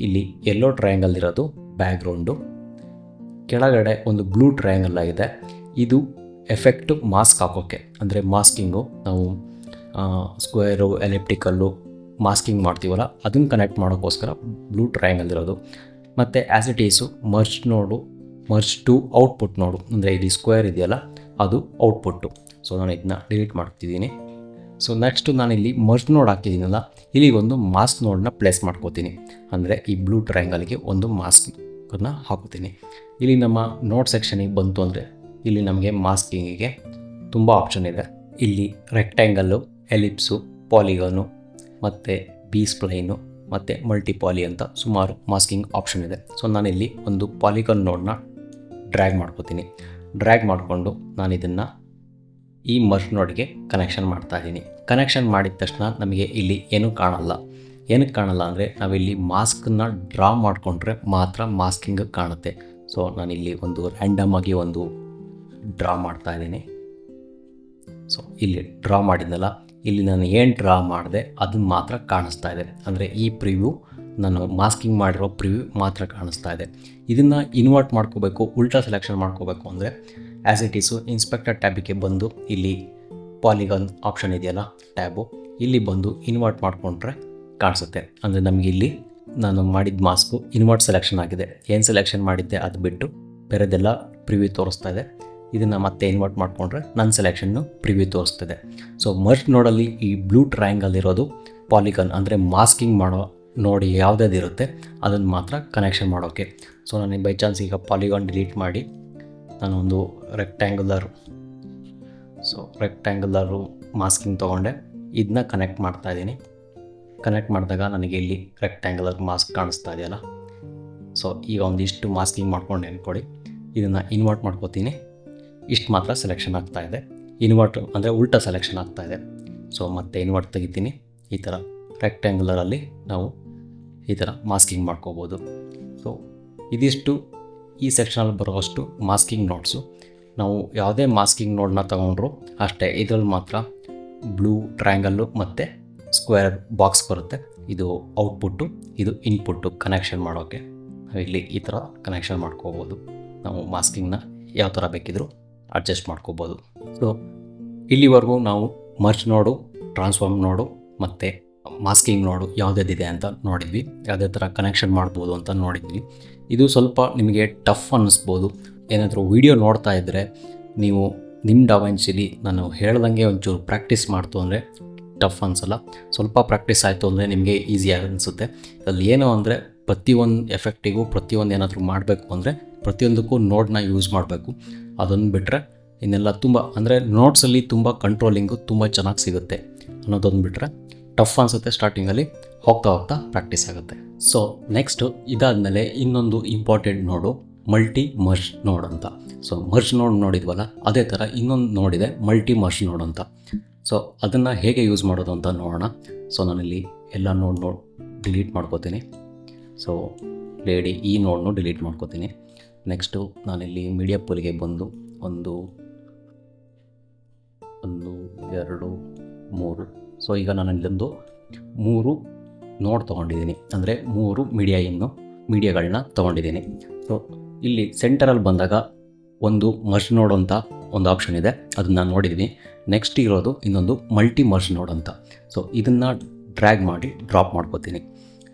ಇಲ್ಲಿ ಯೆಲ್ಲೋ ಟ್ರಯಾಂಗಲ್ ಇರೋದು ಬ್ಯಾಕ್ಗ್ರೌಂಡು, ಕೆಳಗಡೆ ಒಂದು ಬ್ಲೂ ಟ್ರಯಾಂಗಲ್ ಆಗಿದೆ. ಇದು ಎಫೆಕ್ಟು ಮಾಸ್ಕ್ ಹಾಕೋಕ್ಕೆ, ಅಂದರೆ ಮಾಸ್ಕಿಂಗು ನಾವು ಸ್ಕ್ವೇರು ಎಲಿಪ್ಟಿಕಲ್ಲು ಮಾಸ್ಕಿಂಗ್ ಮಾಡ್ತೀವಲ್ಲ ಅದನ್ನು ಕನೆಕ್ಟ್ ಮಾಡೋಕ್ಕೋಸ್ಕರ ಬ್ಲೂ ಟ್ರಯಾಂಗಲ್ ಇರೋದು. ಮತ್ತು ಆ್ಯಸ್ ಇಟ್ ಈಸು ಮರ್ಜ್ ನೋಡು, ಮರ್ಜ್ ಟು ಔಟ್ಪುಟ್ ನೋಡು, ಅಂದರೆ ಇಲ್ಲಿ ಸ್ಕ್ವೇರ್ ಇದೆಯಲ್ಲ ಅದು ಔಟ್ಪುಟ್ಟು. ಸೊ ನಾನು ಇದನ್ನ ಡಿಲೀಟ್ ಮಾಡ್ತಿದ್ದೀನಿ. ಸೊ ನೆಕ್ಸ್ಟು ನಾನಿಲ್ಲಿ ಮರ್ಜ್ ನೋಡ್ ಹಾಕಿದ್ದೀನಲ್ಲ, ಇಲ್ಲಿಗೊಂದು ಮಾಸ್ಕ್ ನೋಡನ್ನ ಪ್ಲೇಸ್ ಮಾಡ್ಕೋತೀನಿ. ಅಂದರೆ ಈ ಬ್ಲೂ ಟ್ರಯಾಂಗಲ್ಗೆ ಒಂದು ಮಾಸ್ಕನ್ನು ಹಾಕೋತೀನಿ. ಇಲ್ಲಿ ನಮ್ಮ ನೋಟ್ ಸೆಕ್ಷನಿಗೆ ಬಂತು ಅಂದರೆ ಇಲ್ಲಿ ನಮಗೆ ಮಾಸ್ಕಿಂಗಿಗೆ ತುಂಬ ಆಪ್ಷನ್ ಇದೆ. ಇಲ್ಲಿ ರೆಕ್ಟ್ಯಾಂಗಲ್ಲು, ಎಲಿಪ್ಸು, ಪಾಲಿಗಾನು ಮತ್ತು ಬಿ ಸ್ಪ್ಲೈನು ಮತ್ತು ಮಲ್ಟಿಪಾಲಿ ಅಂತ ಸುಮಾರು ಮಾಸ್ಕಿಂಗ್ ಆಪ್ಷನ್ ಇದೆ. ಸೊ ನಾನಿಲ್ಲಿ ಒಂದು ಪಾಲಿಗಾನ್ ನೋಡನ್ನ ಡ್ರ್ಯಾಗ್ ಮಾಡ್ಕೋತೀನಿ. ಡ್ರ್ಯಾಗ್ ಮಾಡಿಕೊಂಡು ನಾನು ಇದನ್ನು ಈ ಮರ್ಜ್ ನೋಡ್ಗೆ ಕನೆಕ್ಷನ್ ಮಾಡ್ತಾ ಇದ್ದೀನಿ. ಕನೆಕ್ಷನ್ ಮಾಡಿದ ತಕ್ಷಣ ನಮಗೆ ಇಲ್ಲಿ ಏನೂ ಕಾಣಲ್ಲ. ಏನಕ್ಕೆ ಕಾಣಲ್ಲ ಅಂದರೆ ನಾವಿಲ್ಲಿ ಮಾಸ್ಕನ್ನು ಡ್ರಾ ಮಾಡಿಕೊಂಡ್ರೆ ಮಾತ್ರ ಮಾಸ್ಕಿಂಗ್ ಕಾಣುತ್ತೆ. ಸೊ ನಾನಿಲ್ಲಿ ಒಂದು ರ್ಯಾಂಡಮ್ ಆಗಿ ಒಂದು ಡ್ರಾ ಮಾಡ್ತಾ ಇದ್ದೀನಿ. ಸೊ ಇಲ್ಲಿ ಡ್ರಾ ಮಾಡಿದ್ನಲ್ಲ, ಇಲ್ಲಿ ನಾನು ಏನು ಡ್ರಾ ಮಾಡಿದೆ ಅದನ್ನು ಮಾತ್ರ ಕಾಣಿಸ್ತಾ ಇದೆ. ಅಂದರೆ ಈ ಪ್ರಿವ್ಯೂ ನಾನು ಮಾಸ್ಕಿಂಗ್ ಮಾಡಿರೋ ಪ್ರಿವ್ಯೂ ಮಾತ್ರ ಕಾಣಿಸ್ತಾ ಇದೆ. ಇದನ್ನು ಇನ್ವರ್ಟ್ ಮಾಡ್ಕೋಬೇಕು, ಉಲ್ಟಾ ಸೆಲೆಕ್ಷನ್ ಮಾಡ್ಕೋಬೇಕು ಅಂದರೆ ಆ್ಯಸ್ ಇಟ್ ಈಸು ಇನ್ಸ್ಪೆಕ್ಟರ್ ಟ್ಯಾಬಿಗೆ ಬಂದು ಇಲ್ಲಿ ಪಾಲಿಗಾನ್ ಆಪ್ಷನ್ ಇದೆಯಲ್ಲ ಟ್ಯಾಬು, ಇಲ್ಲಿ ಬಂದು ಇನ್ವರ್ಟ್ ಮಾಡಿಕೊಂಡ್ರೆ ಕಾಣಿಸುತ್ತೆ. ಅಂದರೆ ನಮಗೆ ಇಲ್ಲಿ ನಾನು ಮಾಡಿದ ಮಾಸ್ಕು ಇನ್ವರ್ಟ್ ಸೆಲೆಕ್ಷನ್ ಆಗಿದೆ. ಏನು ಸೆಲೆಕ್ಷನ್ ಮಾಡಿದ್ದೆ ಅದು ಬಿಟ್ಟು ಬೇರೆದೆಲ್ಲ ಪ್ರಿವ್ಯೂ ತೋರಿಸ್ತಾ ಇದೆ. ಇದನ್ನು ಮತ್ತೆ ಇನ್ವರ್ಟ್ ಮಾಡಿಕೊಂಡ್ರೆ ನನ್ನ ಸೆಲೆಕ್ಷನ್ನು ಪ್ರಿವ್ಯೂ ತೋರಿಸ್ತಿದೆ. ಸೊ ಮರ್ಜ್ ನೋಡಲ್ಲಿ ಈ ಬ್ಲೂ ಟ್ರಯಾಂಗಲ್ ಇರೋದು ಪಾಲಿಗಾನ್ ಅಂದರೆ ಮಾಸ್ಕಿಂಗ್ ಮಾಡೋ ನೋಡಿ ಯಾವುದಾದ್ರು ಇರುತ್ತೆ ಅದನ್ನು ಮಾತ್ರ ಕನೆಕ್ಷನ್ ಮಾಡೋಕ್ಕೆ. ಸೊ ನನಗೆ ಬೈ ಚಾನ್ಸ್ ಈಗ ಪಾಲಿಗಾನ್ ಡಿಲೀಟ್ ಮಾಡಿ ನಾನೊಂದು ರೆಕ್ಟ್ಯಾಂಗುಲರು ಮಾಸ್ಕಿಂಗ್ ತೊಗೊಂಡೆ, ಇದನ್ನ ಕನೆಕ್ಟ್ ಮಾಡ್ತಾಯಿದ್ದೀನಿ. ಕನೆಕ್ಟ್ ಮಾಡಿದಾಗ ನನಗೆ ಇಲ್ಲಿ ರೆಕ್ಟ್ಯಾಂಗುಲರ್ ಮಾಸ್ಕ್ ಕಾಣಿಸ್ತಾ ಇದೆಯಲ್ಲ. ಸೊ ಈಗ ಒಂದಿಷ್ಟು ಮಾಸ್ಕಿಂಗ್ ಮಾಡ್ಕೊಂಡು ಅಂದ್ಕೊಳ್ಳಿ. ಇದನ್ನು ಇನ್ವರ್ಟ್ ಮಾಡ್ಕೋತೀನಿ. ಇಷ್ಟು ಮಾತ್ರ ಸೆಲೆಕ್ಷನ್ ಆಗ್ತಾಯಿದೆ. ಇನ್ವರ್ಟ್ ಅಂದರೆ ಉಲ್ಟಾ ಸೆಲೆಕ್ಷನ್ ಆಗ್ತಾಯಿದೆ. ಸೊ ಮತ್ತೆ ಇನ್ವರ್ಟ್ ತೆಗಿತೀನಿ. ಈ ಥರ ರೆಕ್ಟ್ಯಾಂಗುಲರಲ್ಲಿ ನಾವು ಈ ಥರ ಮಾಸ್ಕಿಂಗ್ ಮಾಡ್ಕೋಬೋದು. ಸೊ ಇದಿಷ್ಟು ಈ ಸೆಕ್ಷನಲ್ಲಿ ಬರೋಷ್ಟು ಮಾಸ್ಕಿಂಗ್ ನೋಟ್ಸು. ನಾವು ಯಾವುದೇ ಮಾಸ್ಕಿಂಗ್ ನೋಡನ್ನ ತೊಗೊಂಡ್ರು ಅಷ್ಟೇ, ಇದರಲ್ಲಿ ಮಾತ್ರ ಬ್ಲೂ ಟ್ರಯಾಂಗಲ್ಲು ಮತ್ತು ಸ್ಕ್ವೇರ್ ಬಾಕ್ಸ್ ಬರುತ್ತೆ. ಇದು ಔಟ್ಪುಟ್ಟು, ಇದು ಇನ್ಪುಟ್ಟು ಕನೆಕ್ಷನ್ ಮಾಡೋಕ್ಕೆ. ನಾವಿಲ್ಲಿ ಈ ಥರ ಕನೆಕ್ಷನ್ ಮಾಡ್ಕೋಬೋದು. ನಾವು ಮಾಸ್ಕಿಂಗ್ನ ಯಾವ ಥರ ಬೇಕಿದ್ರೂ ಅಡ್ಜಸ್ಟ್ ಮಾಡ್ಕೋಬೋದು. ಸೊ ಇಲ್ಲಿವರೆಗೂ ನಾವು ಮರ್ಜ್ ನೋಡು, ಟ್ರಾನ್ಸ್ಫಾರ್ಮ್ ನೋಡು ಮತ್ತು ಮಾಸ್ಕಿಂಗ್ ನೋಡು ಯಾವುದಿದೆ ಅಂತ ನೋಡಿದ್ವಿ. ಯಾವುದೇ ಥರ ಕನೆಕ್ಷನ್ ಮಾಡ್ಬೋದು ಅಂತ ನೋಡಿದ್ವಿ. ಇದು ಸ್ವಲ್ಪ ನಿಮಗೆ ಟಫ್ ಅನ್ನಿಸ್ಬೋದು. ಏನಾದರೂ ವೀಡಿಯೋ ನೋಡ್ತಾ ಇದ್ದರೆ ನೀವು ನಿಮ್ಮ ಡಾವಿನ್ಸಿಲಿ ನಾನು ಹೇಳ್ದಂಗೆ ಒಂಚೂರು ಪ್ರಾಕ್ಟೀಸ್ ಮಾಡ್ತು ಅಂದರೆ ಟಫ್ ಅನಿಸಲ್ಲ. ಸ್ವಲ್ಪ ಪ್ರಾಕ್ಟೀಸ್ ಆಯಿತು ಅಂದರೆ ನಿಮಗೆ ಈಸಿಯಾಗಿ ಅನಿಸುತ್ತೆ. ಅಲ್ಲಿ ಏನು ಅಂದರೆ ಪ್ರತಿಯೊಂದು ಎಫೆಕ್ಟಿಗೂ ಪ್ರತಿಯೊಂದು ಏನಾದರೂ ಮಾಡಬೇಕು ಅಂದರೆ ಪ್ರತಿಯೊಂದಕ್ಕೂ ನೋಡ್ನ ಯೂಸ್ ಮಾಡಬೇಕು. ಅದನ್ನು ಬಿಟ್ಟರೆ ಇನ್ನೆಲ್ಲ ತುಂಬ ಅಂದರೆ ನೋಟ್ಸಲ್ಲಿ ತುಂಬ ಕಂಟ್ರೋಲಿಂಗು ತುಂಬ ಚೆನ್ನಾಗಿ ಸಿಗುತ್ತೆ ಅನ್ನೋದೊಂದು ಬಿಟ್ಟರೆ ಟಫ್ ಅನಿಸುತ್ತೆ. ಸ್ಟಾರ್ಟಿಂಗಲ್ಲಿ ಹೋಗ್ತಾ ಹೋಗ್ತಾ ಪ್ರಾಕ್ಟೀಸ್ ಆಗುತ್ತೆ. ಸೊ ನೆಕ್ಸ್ಟು ಇದಾದಮೇಲೆ ಇನ್ನೊಂದು ಇಂಪಾರ್ಟೆಂಟ್ ನೋಡು ಮಲ್ಟಿ ಮರ್ಜ್ ನೋಡ್ ಅಂತ. ಸೊ ಮರ್ಜ್ ನೋಡ್ ನೋಡಿದ್ವಲ್ಲ, ಅದೇ ಥರ ಇನ್ನೊಂದು ನೋಡಿದೆ ಮಲ್ಟಿ ಮರ್ಜ್ ನೋಡ್ ಅಂತ. ಸೊ ಅದನ್ನು ಹೇಗೆ ಯೂಸ್ ಮಾಡೋದು ಅಂತ ನೋಡೋಣ. ಸೊ ನಾನಿಲ್ಲಿ ಎಲ್ಲ ನೋಡ್ ಡಿಲೀಟ್ ಮಾಡ್ಕೋತೀನಿ. ಸೊ ಈ ನೋಡ್ನು ಡಿಲೀಟ್ ಮಾಡ್ಕೋತೀನಿ. ನೆಕ್ಸ್ಟು ನಾನಿಲ್ಲಿ ಮೀಡಿಯಾ ಪೂಲಿಗೆ ಬಂದು ಒಂದು 2 3 ಸೊ ಈಗ ನಾನು ಇಲ್ಲೊಂದು 3 ನೋಡ್ ತೊಗೊಂಡಿದ್ದೀನಿ. ಅಂದರೆ 3 ಮೀಡಿಯಾಗಳನ್ನ ತೊಗೊಂಡಿದ್ದೀನಿ. ಸೊ ಇಲ್ಲಿ ಸೆಂಟರಲ್ಲಿ ಬಂದಾಗ ಒಂದು ಮರ್ಜ್ ನೋಡ್ ಅಂತ ಒಂದು ಆಪ್ಷನ್ ಇದೆ, ಅದನ್ನು ನಾನು ನೋಡಿದ್ದೀನಿ. ನೆಕ್ಸ್ಟ್ ಇರೋದು ಇನ್ನೊಂದು ಮಲ್ಟಿ ಮರ್ಜ್ ನೋಡ್ ಅಂತ. ಸೊ ಇದನ್ನು ಡ್ರ್ಯಾಗ್ ಮಾಡಿ ಡ್ರಾಪ್ ಮಾಡ್ಕೋತೀನಿ.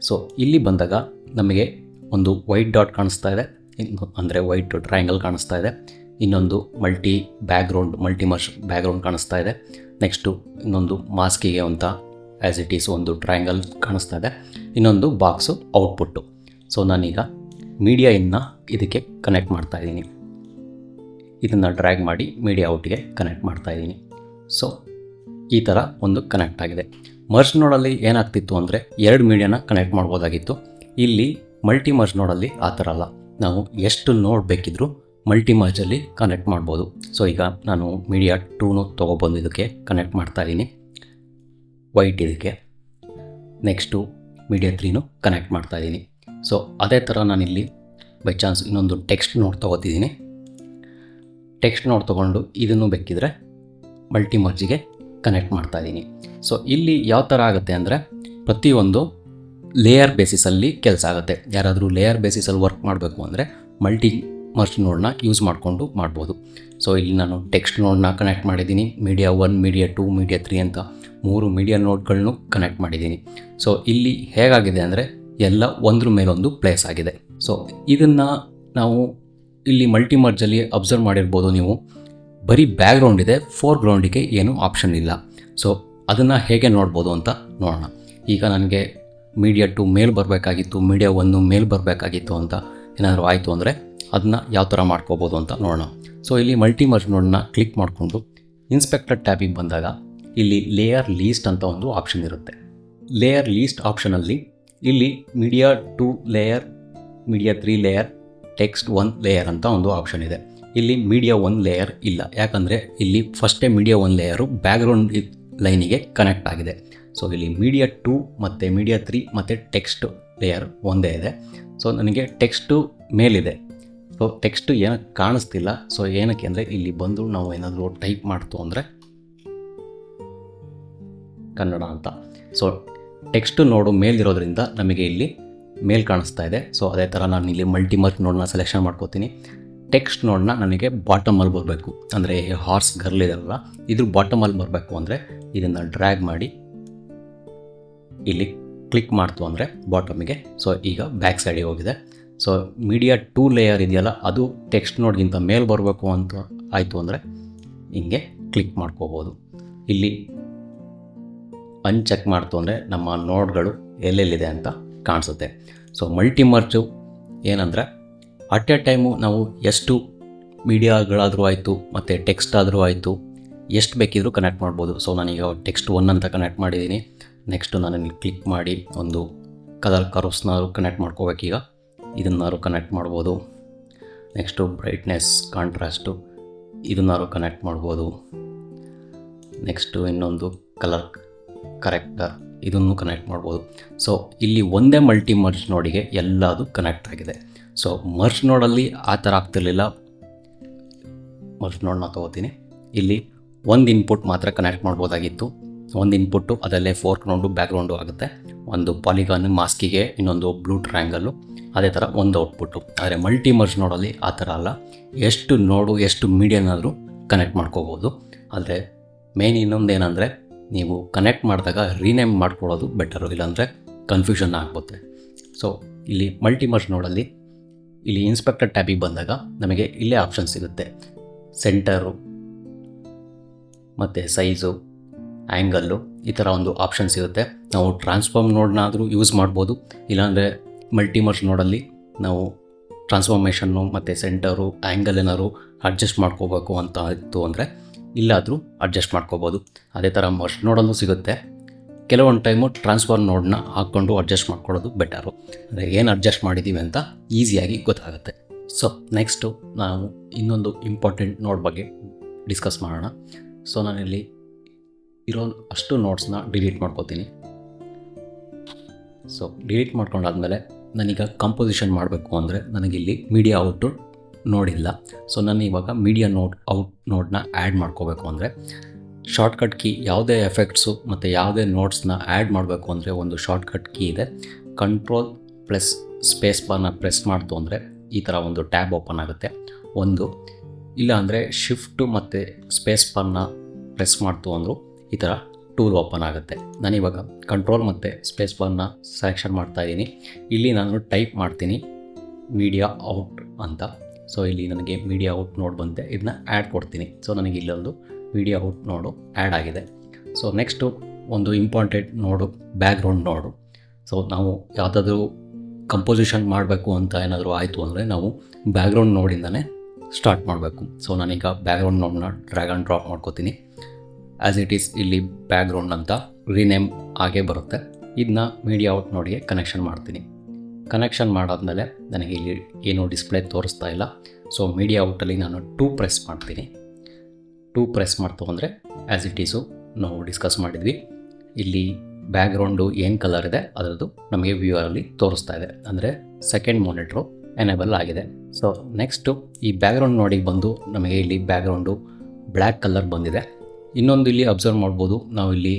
ಸೊ ಇಲ್ಲಿ ಬಂದಾಗ ನಮಗೆ ಒಂದು ವೈಟ್ ಡಾಟ್ ಕಾಣಿಸ್ತಾ ಇದೆ, ಅಂದರೆ ವೈಟ್ ಟ್ರಯಾಂಗಲ್ ಕಾಣಿಸ್ತಾ ಇದೆ. ಇನ್ನೊಂದು ಮಲ್ಟಿ ಮರ್ಜ್ ಬ್ಯಾಕ್ಗ್ರೌಂಡ್ ಕಾಣಿಸ್ತಾ ಇದೆ. ನೆಕ್ಸ್ಟು ಇನ್ನೊಂದು ಮಾಸ್ಕಿಗೆ ಅಂತ ಆ್ಯಸ್ ಇಟ್ ಈಸ್ ಒಂದು ಟ್ರಯಾಂಗಲ್ ಕಾಣಿಸ್ತಾ ಇದೆ. ಇನ್ನೊಂದು ಬಾಕ್ಸು ಔಟ್ಪುಟ್ಟು. ಸೊ ನಾನೀಗ ಮೀಡಿಯಾ ಇದಕ್ಕೆ ಕನೆಕ್ಟ್ ಮಾಡ್ತಾಯಿದ್ದೀನಿ. ಇದನ್ನು ಡ್ರ್ಯಾಗ್ ಮಾಡಿ ಮೀಡಿಯಾ ಔಟ್ಗೆ ಕನೆಕ್ಟ್ ಮಾಡ್ತಾಯಿದ್ದೀನಿ. ಸೊ ಈ ಥರ ಒಂದು ಕನೆಕ್ಟ್ ಆಗಿದೆ. ಮರ್ಜ್ ನೋಡಲ್ಲಿ ಏನಾಗ್ತಿತ್ತು ಅಂದರೆ 2 ಮೀಡಿಯಾನ ಕನೆಕ್ಟ್ ಮಾಡ್ಬೋದಾಗಿತ್ತು. ಇಲ್ಲಿ ಮಲ್ಟಿ ಮರ್ಜ್ ನೋಡಲ್ಲಿ ಆ ಥರ ಅಲ್ಲ, ನಾವು ಎಷ್ಟು ನೋಡ್ ಬೇಕಿದ್ರೂ ಮಲ್ಟಿ ಮರ್ಜಲ್ಲಿ ಕನೆಕ್ಟ್ ಮಾಡ್ಬೋದು. ಸೊ ಈಗ ನಾನು ಮೀಡಿಯಾ 2 ತೊಗೊಬಂದು ಇದಕ್ಕೆ ಕನೆಕ್ಟ್ ಮಾಡ್ತಾಯಿದ್ದೀನಿ, ವೈಟ್ ಇದಕ್ಕೆ. ನೆಕ್ಸ್ಟು ಮೀಡಿಯಾ 3 ಕನೆಕ್ಟ್ ಮಾಡ್ತಾಯಿದ್ದೀನಿ. ಸೊ ಅದೇ ಥರ ನಾನಿಲ್ಲಿ ಬೈ ಚಾನ್ಸ್ ಇನ್ನೊಂದು ಟೆಕ್ಸ್ಟ್ ನೋಡ್ ತೊಗೋತಿದ್ದೀನಿ. ಟೆಕ್ಸ್ಟ್ ನೋಡ್ ತೊಗೊಂಡು ಇದನ್ನು ಬೇಕಿದ್ರೆ ಮಲ್ಟಿ ಮರ್ಜಿಗೆ ಕನೆಕ್ಟ್ ಮಾಡ್ತಾಯಿದ್ದೀನಿ. ಸೊ ಇಲ್ಲಿ ಯಾವ ಥರ ಆಗುತ್ತೆ ಅಂದರೆ ಪ್ರತಿಯೊಂದು ಲೇಯರ್ ಬೇಸಿಸಲ್ಲಿ ಕೆಲಸ ಆಗುತ್ತೆ. ಯಾರಾದರೂ ಲೇಯರ್ ಬೇಸಿಸಲ್ಲಿ ವರ್ಕ್ ಮಾಡಬೇಕು ಅಂದರೆ ಮಲ್ಟಿ ಮರ್ಜ್ ನೋಡ್ನ ಯೂಸ್ ಮಾಡಿಕೊಂಡು ಮಾಡ್ಬೋದು. ಸೊ ಇಲ್ಲಿ ನಾನು ಟೆಕ್ಸ್ಟ್ ನೋಡ್ನ ಕನೆಕ್ಟ್ ಮಾಡಿದ್ದೀನಿ. ಮೀಡಿಯಾ 1, ಮೀಡಿಯಾ 2, ಮೀಡಿಯಾ 3 ಅಂತ 3 ಮೀಡಿಯಾ ನೋಡ್ಗಳನ್ನು ಕನೆಕ್ಟ್ ಮಾಡಿದ್ದೀನಿ. ಸೊ ಇಲ್ಲಿ ಹೇಗಾಗಿದೆ ಅಂದರೆ ಎಲ್ಲ ಒಂದ್ರ ಮೇಲೊಂದು ಪ್ಲೇಸ್ ಆಗಿದೆ. ಸೊ ಇದನ್ನು ನಾವು ಇಲ್ಲಿ ಮಲ್ಟಿ ಮರ್ಜಲ್ಲಿ ಅಬ್ಸರ್ವ್ ಮಾಡಿರ್ಬೋದು ನೀವು. ಬರೀ ಬ್ಯಾಕ್ಗ್ರೌಂಡ್ ಇದೆ, ಫೋರ್ಗ್ರೌಂಡಿಗೆ ಏನೂ ಆಪ್ಷನ್ ಇಲ್ಲ. ಸೊ ಅದನ್ನು ಹೇಗೆ ನೋಡ್ಬೋದು ಅಂತ ನೋಡೋಣ. ಈಗ ನನಗೆ ಮೀಡಿಯಾ 2 ಮೇಲ್ ಬರಬೇಕಾಗಿತ್ತು, ಮೀಡಿಯಾ 1 ಮೇಲ್ ಬರಬೇಕಾಗಿತ್ತು ಅಂತ ಏನಾದರೂ ಆಯಿತು ಅಂದರೆ ಅದನ್ನ ಯಾವ ಥರ ಮಾಡ್ಕೋಬೋದು ಅಂತ ನೋಡೋಣ. ಸೊ ಇಲ್ಲಿ ಮಲ್ಟಿಮರ್ಜ್ ನೋಡನ್ನ ಕ್ಲಿಕ್ ಮಾಡಿಕೊಂಡು ಇನ್ಸ್ಪೆಕ್ಟರ್ ಟ್ಯಾಬಿಗೆ ಬಂದಾಗ ಇಲ್ಲಿ ಲೇಯರ್ ಲೀಸ್ಟ್ ಅಂತ ಒಂದು ಆಪ್ಷನ್ ಇರುತ್ತೆ. ಲೇಯರ್ ಲೀಸ್ಟ್ ಆಪ್ಷನಲ್ಲಿ ಇಲ್ಲಿ media 2 layer, media 3 layer, text 1 layer ಅಂತ ಒಂದು ಆಪ್ಷನ್ ಇದೆ. ಇಲ್ಲಿ ಮೀಡಿಯಾ 1 ಲೇಯರ್ ಇಲ್ಲ, ಯಾಕಂದರೆ ಇಲ್ಲಿ ಫಸ್ಟೇ ಮೀಡಿಯಾ 1 ಲೇಯರು ಬ್ಯಾಕ್ಗ್ರೌಂಡ್ ಲೈನಿಗೆ ಕನೆಕ್ಟ್ ಆಗಿದೆ. ಸೊ ಇಲ್ಲಿ ಮೀಡಿಯಾ 2 ಮತ್ತು ಮೀಡಿಯಾ 3 ಮತ್ತು ಟೆಕ್ಸ್ಟ್ ಲೇಯರ್ ಒಂದೇ ಇದೆ. ಸೊ ನನಗೆ ಟೆಕ್ಸ್ಟು ಮೇಲಿದೆ. ಸೊ ಟೆಕ್ಸ್ಟು ಏನಕ್ಕೆ ಕಾಣಿಸ್ತಿಲ್ಲ. ಸೊ ಏನಕ್ಕೆ ಅಂದರೆ ಇಲ್ಲಿ ಬಂದು ನಾವು ಏನಾದರೂ ಟೈಪ್ ಮಾಡ್ತು ಅಂದರೆ ಕನ್ನಡ ಅಂತ. ಸೊ ಟೆಕ್ಸ್ಟು ನೋಡು ಮೇಲಿರೋದ್ರಿಂದ ನಮಗೆ ಇಲ್ಲಿ ಮೇಲ್ ಕಾಣಿಸ್ತಾ ಇದೆ. ಸೊ ಅದೇ ಥರ ನಾನು ಇಲ್ಲಿ ಮಲ್ಟಿಮರ್ಜ್ ನೋಡನ್ನ ಸೆಲೆಕ್ಷನ್ ಮಾಡ್ಕೋತೀನಿ. ಟೆಕ್ಸ್ಟ್ ನೋಡನ್ನ ನನಗೆ ಬಾಟಮಲ್ಲಿ ಬರಬೇಕು, ಅಂದರೆ ಹಾರ್ಸ್ ಗರ್ಲ್ ಇದೆಯಲ್ಲ ಇದ್ರ ಬಾಟಮಲ್ಲಿ ಬರಬೇಕು ಅಂದರೆ ಇದನ್ನು ಡ್ರ್ಯಾಗ್ ಮಾಡಿ ಇಲ್ಲಿ ಕ್ಲಿಕ್ ಮಾಡ್ತು ಅಂದರೆ ಬಾಟಮಿಗೆ. ಸೊ ಈಗ ಬ್ಯಾಕ್ ಸೈಡಿಗೆ ಹೋಗಿದೆ. ಸೊ ಮೀಡಿಯಾ 2 ಲೇಯರ್ ಇದೆಯಲ್ಲ ಅದು ಟೆಕ್ಸ್ಟ್ ನೋಡ್ಗಿಂತ ಮೇಲೆ ಬರಬೇಕು ಅಂತ ಆಯಿತು ಅಂದರೆ ಹಿಂಗೆ ಕ್ಲಿಕ್ ಮಾಡ್ಕೋಬೋದು. ಇಲ್ಲಿ ಅನ್ಚೆಕ್ ಮಾಡ್ತು ಅಂದರೆ ನಮ್ಮ ನೋಡ್ಗಳು ಎಲ್ಲೆಲ್ಲಿದೆ ಅಂತ ಕಾಣಿಸುತ್ತೆ. ಸೊ ಮಲ್ಟಿಮರ್ಜು ಏನಂದರೆ ಅಟ್ ಎ ಟೈಮು ನಾವು ಎಷ್ಟು ಮೀಡಿಯಾಗಳಾದರೂ ಆಯಿತು ಮತ್ತು ಟೆಕ್ಸ್ಟ್ ಆದರೂ ಆಯಿತು, ಎಷ್ಟು ಬೇಕಿದ್ರೂ ಕನೆಕ್ಟ್ ಮಾಡ್ಬೋದು. ಸೊ ನಾನೀಗ ಟೆಕ್ಸ್ಟ್ 1 ಅಂತ ಕನೆಕ್ಟ್ ಮಾಡಿದ್ದೀನಿ. ನೆಕ್ಸ್ಟು ನಾನು ಇಲ್ಲಿ ಕ್ಲಿಕ್ ಮಾಡಿ ಒಂದು ಕಲರ್ ಕರ್ವ್ಸ್ನಾದ್ರು ಕನೆಕ್ಟ್ ಮಾಡ್ಕೋಬೇಕೀಗ, ಇದನ್ನಾದ್ರು ಕನೆಕ್ಟ್ ಮಾಡ್ಬೋದು. ನೆಕ್ಸ್ಟು ಬ್ರೈಟ್ನೆಸ್, ಕಾಂಟ್ರಾಸ್ಟು ಇದನ್ನಾದ್ರು ಕನೆಕ್ಟ್ ಮಾಡ್ಬೋದು. ನೆಕ್ಸ್ಟು ಇನ್ನೊಂದು ಕಲರ್ ಕರೆಕ್ಟರ್ ಇದನ್ನು ಕನೆಕ್ಟ್ ಮಾಡ್ಬೋದು. ಸೊ ಇಲ್ಲಿ ಒಂದೇ ಮಲ್ಟಿಮರ್ಜ್ ನೋಡಿಗೆ ಎಲ್ಲದು ಕನೆಕ್ಟ್ ಆಗಿದೆ. ಸೊ ಮರ್ಜ್ ನೋಡಲ್ಲಿ ಆ ಥರ ಆಗ್ತಿರ್ಲಿಲ್ಲ. ಮರ್ಜ್ ನೋಡನ್ನ ತೊಗೋತೀನಿ. ಇಲ್ಲಿ ಒಂದು ಇನ್ಪುಟ್ ಮಾತ್ರ ಕನೆಕ್ಟ್ ಮಾಡ್ಬೋದಾಗಿತ್ತು. ಒಂದು ಇನ್ಪುಟ್ಟು ಅದರಲ್ಲೇ ಫೋರ್ಗ್ರೌಂಡು ಬ್ಯಾಕ್ಗ್ರೌಂಡು ಆಗುತ್ತೆ. ಒಂದು ಪಾಲಿಗಾನ್ ಮಾಸ್ಕಿಗೆ, ಇನ್ನೊಂದು ಬ್ಲೂ ಟ್ರ್ಯಾಂಗಲ್ಲು, ಅದೇ ಥರ ಒಂದು ಔಟ್ಪುಟ್ಟು. ಆದರೆ ಮಲ್ಟಿಮರ್ಜ್ ನೋಡಲ್ಲಿ ಆ ಥರ ಅಲ್ಲ, ಎಷ್ಟು ನೋಡು ಎಷ್ಟು ಮೀಡಿಯಾನಾದರೂ ಕನೆಕ್ಟ್ ಮಾಡ್ಕೋಬೋದು. ಆದರೆ ಮೇನ್ ಇನ್ನೊಂದು ಏನಂದರೆ ನೀವು ಕನೆಕ್ಟ್ ಮಾಡಿದಾಗ ರೀನೇಮ್ ಮಾಡ್ಕೊಳ್ಳೋದು ಬೆಟರು, ಇಲ್ಲಾಂದರೆ ಕನ್ಫ್ಯೂಷನ್ ಆಗ್ಬೋದು. ಸೊ ಇಲ್ಲಿ ಮಲ್ಟಿಮರ್ಜ್ ನೋಡಲ್ಲಿ ಇಲ್ಲಿ ಇನ್ಸ್ಪೆಕ್ಟರ್ ಟ್ಯಾಬಿಗೆ ಬಂದಾಗ ನಮಗೆ ಇಲ್ಲೇ ಆಪ್ಷನ್ ಸಿಗುತ್ತೆ. ಸೆಂಟರು ಮತ್ತು ಸೈಜು, ಆ್ಯಂಗಲ್ಲು, ಈ ಥರ ಒಂದು ಆಪ್ಷನ್ ಸಿಗುತ್ತೆ. ನಾವು ಟ್ರಾನ್ಸ್ಫಾರ್ಮ್ ನೋಡನ್ನಾದರೂ ಯೂಸ್ ಮಾಡ್ಬೋದು. ಇಲ್ಲಾಂದರೆ ಮಲ್ಟಿಮರ್ಜ್ ನೋಡಲ್ಲಿ ನಾವು ಟ್ರಾನ್ಸ್ಫಾರ್ಮೇಷನ್ನು ಮತ್ತು ಸೆಂಟರು, ಆ್ಯಂಗಲ್ ಏನಾದ್ರು ಅಡ್ಜಸ್ಟ್ ಮಾಡ್ಕೋಬೇಕು ಅಂತ ಇತ್ತು ಅಂದರೆ ಇಲ್ಲಾದರೂ ಅಡ್ಜಸ್ಟ್ ಮಾಡ್ಕೋಬೋದು. ಅದೇ ಥರ ಮರ್ಜ್ ನೋಡಲ್ಲೂ ಸಿಗುತ್ತೆ. ಕೆಲವೊಂದು ಟೈಮು ಟ್ರಾನ್ಸ್ಫಾರ್ಮ್ ನೋಡನ್ನ ಹಾಕ್ಕೊಂಡು ಅಡ್ಜಸ್ಟ್ ಮಾಡ್ಕೊಳ್ಳೋದು ಬೆಟರು, ಅಂದರೆ ಏನು ಅಡ್ಜಸ್ಟ್ ಮಾಡಿದ್ದೀವಿ ಅಂತ ಈಸಿಯಾಗಿ ಗೊತ್ತಾಗುತ್ತೆ. ಸೊ ನೆಕ್ಸ್ಟು ನಾವು ಇನ್ನೊಂದು ಇಂಪಾರ್ಟೆಂಟ್ ನೋಡ್ ಬಗ್ಗೆ ಡಿಸ್ಕಸ್ ಮಾಡೋಣ. ಸೊ ನಾನಿಲ್ಲಿ ಇರೋ ಅಷ್ಟು ನೋಟ್ಸ್ನ ಡಿಲೀಟ್ ಮಾಡ್ಕೋತೀನಿ. ಸೊ ಡಿಲೀಟ್ ಮಾಡ್ಕೊಂಡಾದ್ಮೇಲೆ ನಾನೀಗ ಕಂಪೋಸಿಷನ್ ಮಾಡಬೇಕು ಅಂದರೆ ನನಗಿಲ್ಲಿ ಮೀಡಿಯಾ ಔಟು ನೋಡಿಲ್ಲ. ಸೊ ನಾನು ಇವಾಗ ಮೀಡಿಯಾ ನೋಡ್ನ ಆ್ಯಡ್ ಮಾಡ್ಕೋಬೇಕು ಅಂದರೆ ಶಾರ್ಟ್ಕಟ್ ಕೀ, ಯಾವುದೇ ಎಫೆಕ್ಟ್ಸು ಮತ್ತು ಯಾವುದೇ ನೋಟ್ಸ್ನ ಆ್ಯಡ್ ಮಾಡಬೇಕು ಅಂದರೆ ಒಂದು ಶಾರ್ಟ್ಕಟ್ ಕೀ ಇದೆ. ಕಂಟ್ರೋಲ್ ಪ್ಲಸ್ ಸ್ಪೇಸ್ ಬಾರ್ನ ಪ್ರೆಸ್ ಮಾಡ್ತು ಅಂದರೆ ಈ ಥರ ಒಂದು ಟ್ಯಾಬ್ ಓಪನ್ ಆಗುತ್ತೆ. ಒಂದು ಇಲ್ಲ ಅಂದರೆ ಶಿಫ್ಟು ಮತ್ತು ಸ್ಪೇಸ್ ಬಾರ್ನ ಪ್ರೆಸ್ ಮಾಡ್ತು ಅಂದರು ಈ ಥರ ಟೂಲ್ ಓಪನ್ ಆಗುತ್ತೆ. ನಾನಿವಾಗ ಕಂಟ್ರೋಲ್ ಮತ್ತು ಸ್ಪೇಸ್ ಬಾರ್ನ ಸೆಲೆಕ್ಷನ್ ಮಾಡ್ತಾಯಿದ್ದೀನಿ. ಇಲ್ಲಿ ನಾನು ಟೈಪ್ ಮಾಡ್ತೀನಿ ಮೀಡಿಯಾ ಔಟ್ ಅಂತ. ಸೊ ಇಲ್ಲಿ ನನಗೆ ಮೀಡಿಯಾ ಔಟ್ ನೋಡ್ ಬಂತೆ, ಇದನ್ನ ಆ್ಯಡ್ ಕೊಡ್ತೀನಿ. ಸೊ ನನಗೆ ಇಲ್ಲೊಂದು ಮೀಡಿಯಾ ಔಟ್ ನೋಡು ಆ್ಯಡ್ ಆಗಿದೆ. ಸೊ ನೆಕ್ಸ್ಟು ಒಂದು ಇಂಪಾರ್ಟೆಂಟ್ ನೋಡು ಬ್ಯಾಕ್ಗ್ರೌಂಡ್ ನೋಡು. ಸೊ ನಾವು ಯಾವುದಾದ್ರೂ ಕಂಪೋಸಿಷನ್ ಮಾಡಬೇಕು ಅಂತ ಏನಾದರೂ ಆಯಿತು ಅಂದರೆ ನಾವು ಬ್ಯಾಕ್ಗ್ರೌಂಡ್ ನೋಡಿಂದನೇ ಸ್ಟಾರ್ಟ್ ಮಾಡಬೇಕು. ಸೊ ನಾನೀಗ ಬ್ಯಾಕ್ಗ್ರೌಂಡ್ ನೋಡನ್ನ ಡ್ರ್ಯಾಗ್ ಆ್ಯಂಡ್ ಡ್ರಾಪ್ ಮಾಡ್ಕೋತೀನಿ. ಆ್ಯಸ್ ಇಟ್ ಈಸ್ ಇಲ್ಲಿ ಬ್ಯಾಕ್ಗ್ರೌಂಡ್ ಅಂತ ರೀನೇಮ್ ಆಗೇ ಬರುತ್ತೆ. ಇದನ್ನ ಮೀಡಿಯಾ ಔಟ್ ನೋಡಿಗೆ ಕನೆಕ್ಷನ್ ಮಾಡ್ತೀನಿ. ಕನೆಕ್ಷನ್ ಮಾಡಾದ್ಮೇಲೆ ನನಗೆ ಇಲ್ಲಿ ಏನೂ ಡಿಸ್ಪ್ಲೇ ತೋರಿಸ್ತಾ ಇಲ್ಲ. ಸೊ ಮೀಡಿಯಾ ಔಟಲ್ಲಿ ನಾನು 2 ಪ್ರೆಸ್ ಮಾಡ್ತೀನಿ. 2 ಪ್ರೆಸ್ ಮಾಡ್ತು ಅಂದರೆ ಆ್ಯಸ್ ಇಟ್ ಈಸು ನಾವು ಡಿಸ್ಕಸ್ ಮಾಡಿದ್ವಿ. ಇಲ್ಲಿ ಬ್ಯಾಕ್ಗ್ರೌಂಡು ಏನು ಕಲರ್ ಇದೆ ಅದರದ್ದು ನಮಗೆ ವ್ಯೂವರಲ್ಲಿ ತೋರಿಸ್ತಾ ಇದೆ, ಅಂದರೆ ಸೆಕೆಂಡ್ ಮಾನಿಟ್ರು ಎನೇಬಲ್ ಆಗಿದೆ. ಸೊ ನೆಕ್ಸ್ಟು ಈ ಬ್ಯಾಕ್ಗ್ರೌಂಡ್ ನೋಡಿಗೆ ಬಂದು ನಮಗೆ ಇಲ್ಲಿ ಬ್ಯಾಕ್ಗ್ರೌಂಡು ಬ್ಲ್ಯಾಕ್ ಕಲರ್ ಬಂದಿದೆ. ಇನ್ನೊಂದು ಇಲ್ಲಿ ಅಬ್ಸರ್ವ್ ಮಾಡ್ಬೋದು, ನಾವು ಇಲ್ಲಿ